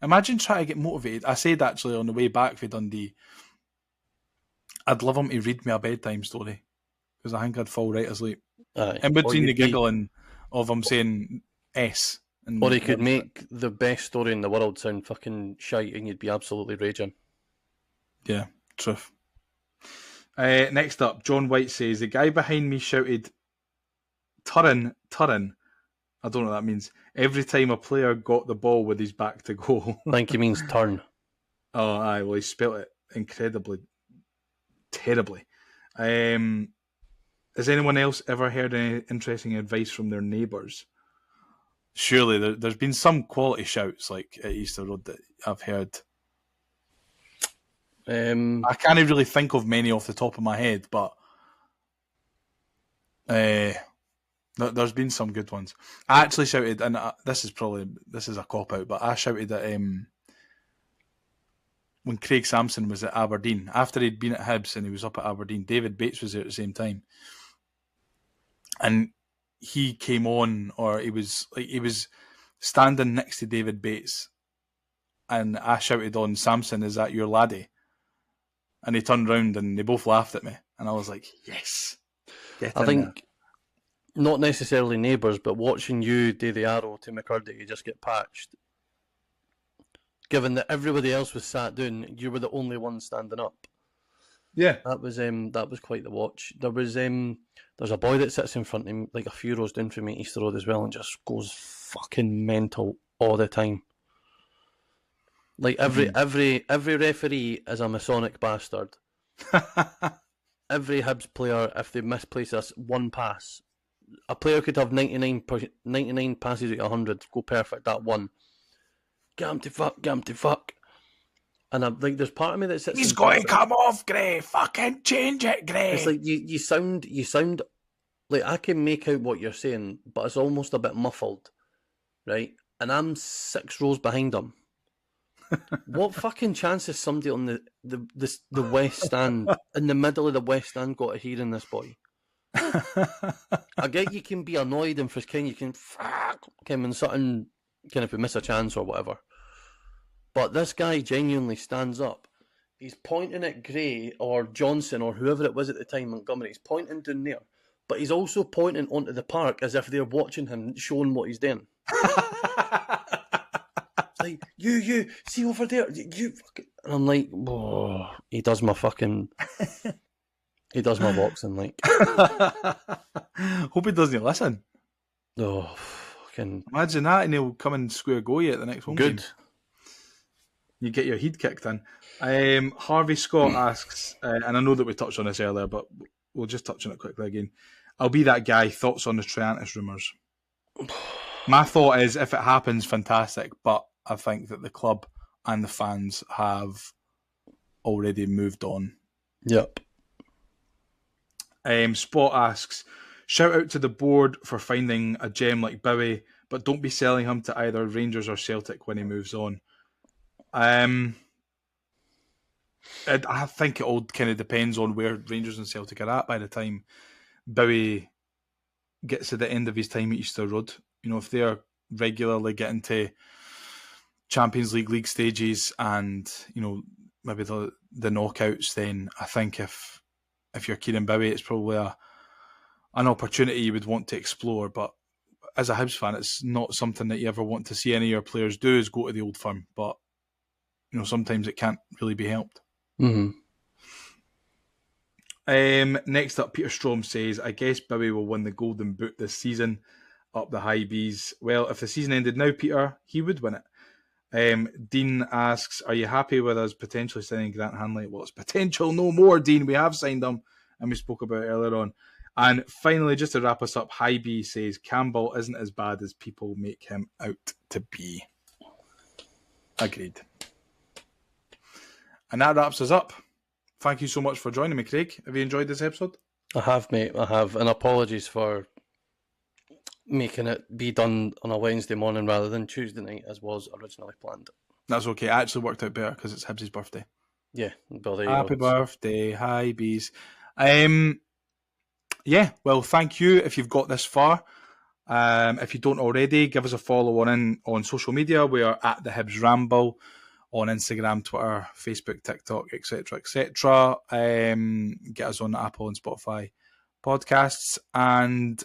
Imagine trying to get motivated. I said actually on the way back for Dundee, I'd love him to read me a bedtime story because I think I'd fall right asleep. In between the giggling of him saying S. Or he could make the best story in the world sound fucking shite and you'd be absolutely raging. Yeah, truth. Next up, John White says, the guy behind me shouted, Turrin. I don't know what that means. Every time a player got the ball with his back to goal. I think he means turn. Oh, aye, well, he spelt it incredibly, terribly. Has anyone else ever heard any interesting advice from their neighbours? Surely there's been some quality shouts like at Easter Road that I've heard. I can't really think of many off the top of my head, but there's been some good ones. I actually shouted, and this is a cop out, but I shouted at when Craig Sampson was at Aberdeen after he'd been at Hibs and he was up at Aberdeen. David Bates was there at the same time, and he came on, or he was standing next to David Bates, and I shouted on, Samson, is that your laddie? And he turned round and they both laughed at me, and I was like, yes. I think not necessarily neighbours, but watching you do the arrow to McCurdy, you just get patched. Given that everybody else was sat down, you were the only one standing up. Yeah, that was quite the watch. There's a boy that sits in front of him, like a few rows down from me, Easter Road as well, and just goes fucking mental all the time. Like every referee is a Masonic bastard. Every Hibs player, if they misplace us one pass, a player could have 99 passes out of 100, go perfect that one. Get him to fuck. And I'm like, there's part of me that sits. He's going to come off, Gray. Fucking change it, Gray. It's like you sound like I can make out what you're saying, but it's almost a bit muffled, right? and I'm 6 rows behind him. What fucking chance has somebody on the West Stand, in the middle of the West Stand, got a hearing this boy? I get you can be annoyed and kind you can fuck him and something kind of miss a chance or whatever. But this guy genuinely stands up. He's pointing at Gray or Johnson or whoever it was at the time, Montgomery. He's pointing down there. But he's also pointing onto the park as if they're watching him, showing what he's doing. Like, you, see over there, you fucking... And I'm like, oh, he does my boxing, like. Hope he doesn't listen. Oh, fucking... Imagine that, and he'll come and square go you at the next home game. Good. You get your head kicked in. Harvey Scott asks, and I know that we touched on this earlier, but we'll just touch on it quickly again. I'll be that guy. Thoughts on the Triantis rumours? My thought is, if it happens, fantastic, but I think that the club and the fans have already moved on. Yep. Spot asks, shout out to the board for finding a gem like Bowie, but don't be selling him to either Rangers or Celtic when he moves on. I think it all kind of depends on where Rangers and Celtic are at by the time Bowie gets to the end of his time at Easter Road. You know, if they're regularly getting to Champions League stages and, you know, maybe the knockouts, then I think if you're Kieran Bowie, it's probably an opportunity you would want to explore. But as a Hibs fan, it's not something that you ever want to see any of your players do, is go to the Old Firm. But, you know, sometimes it can't really be helped. Mm-hmm. Next up, Peter Strom says, I guess Bowie will win the Golden Boot this season, up the Hibees. Well, if the season ended now, Peter, he would win it. Dean asks, are you happy with us potentially signing Grant Hanley? Well, it's potential no more, Dean. We have signed him, and we spoke about it earlier on. And finally, just to wrap us up, Hibee says, Campbell isn't as bad as people make him out to be. Agreed. And that wraps us up. Thank you so much for joining me, Craig. Have you enjoyed this episode? I have, mate. I have. And apologies for making it be done on a Wednesday morning rather than Tuesday night as was originally planned. That's okay. It actually worked out better because it's Hibs' birthday. Yeah. Well, there you Happy go. birthday, Hibees. Yeah, well, thank you if you've got this far. If you don't already, give us a follow on social media. We are at the Hibs Ramble on Instagram, Twitter, Facebook, TikTok, etc., etc. Get us on Apple and Spotify podcasts. And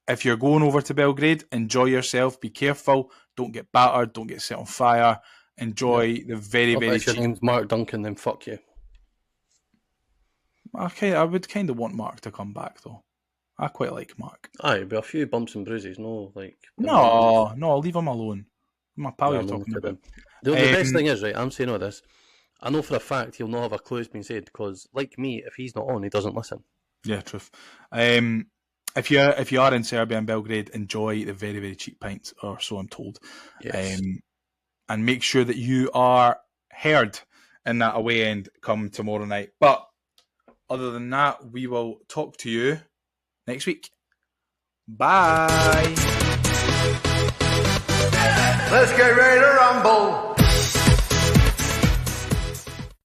if you're going over to Belgrade, enjoy yourself. Be careful. Don't get battered. Don't get set on fire. Enjoy the very, very cheap. If your name's Mark Duncan, then fuck you. Okay, I would kind of want Mark to come back, though. I quite like Mark. Aye, but a few bumps and bruises. No, like... No, I'll leave him alone. My pal you're talking about. The best thing is, right, I'm saying all this, I know for a fact he'll not have a clue it's been said, because, like me, if he's not on, he doesn't listen. Yeah, truth. If you are in Serbia and Belgrade, enjoy the very, very cheap pints, or so I'm told. Yes. And make sure that you are heard in that away end come tomorrow night. But other than that, we will talk to you next week. Bye. Let's get ready to rumble.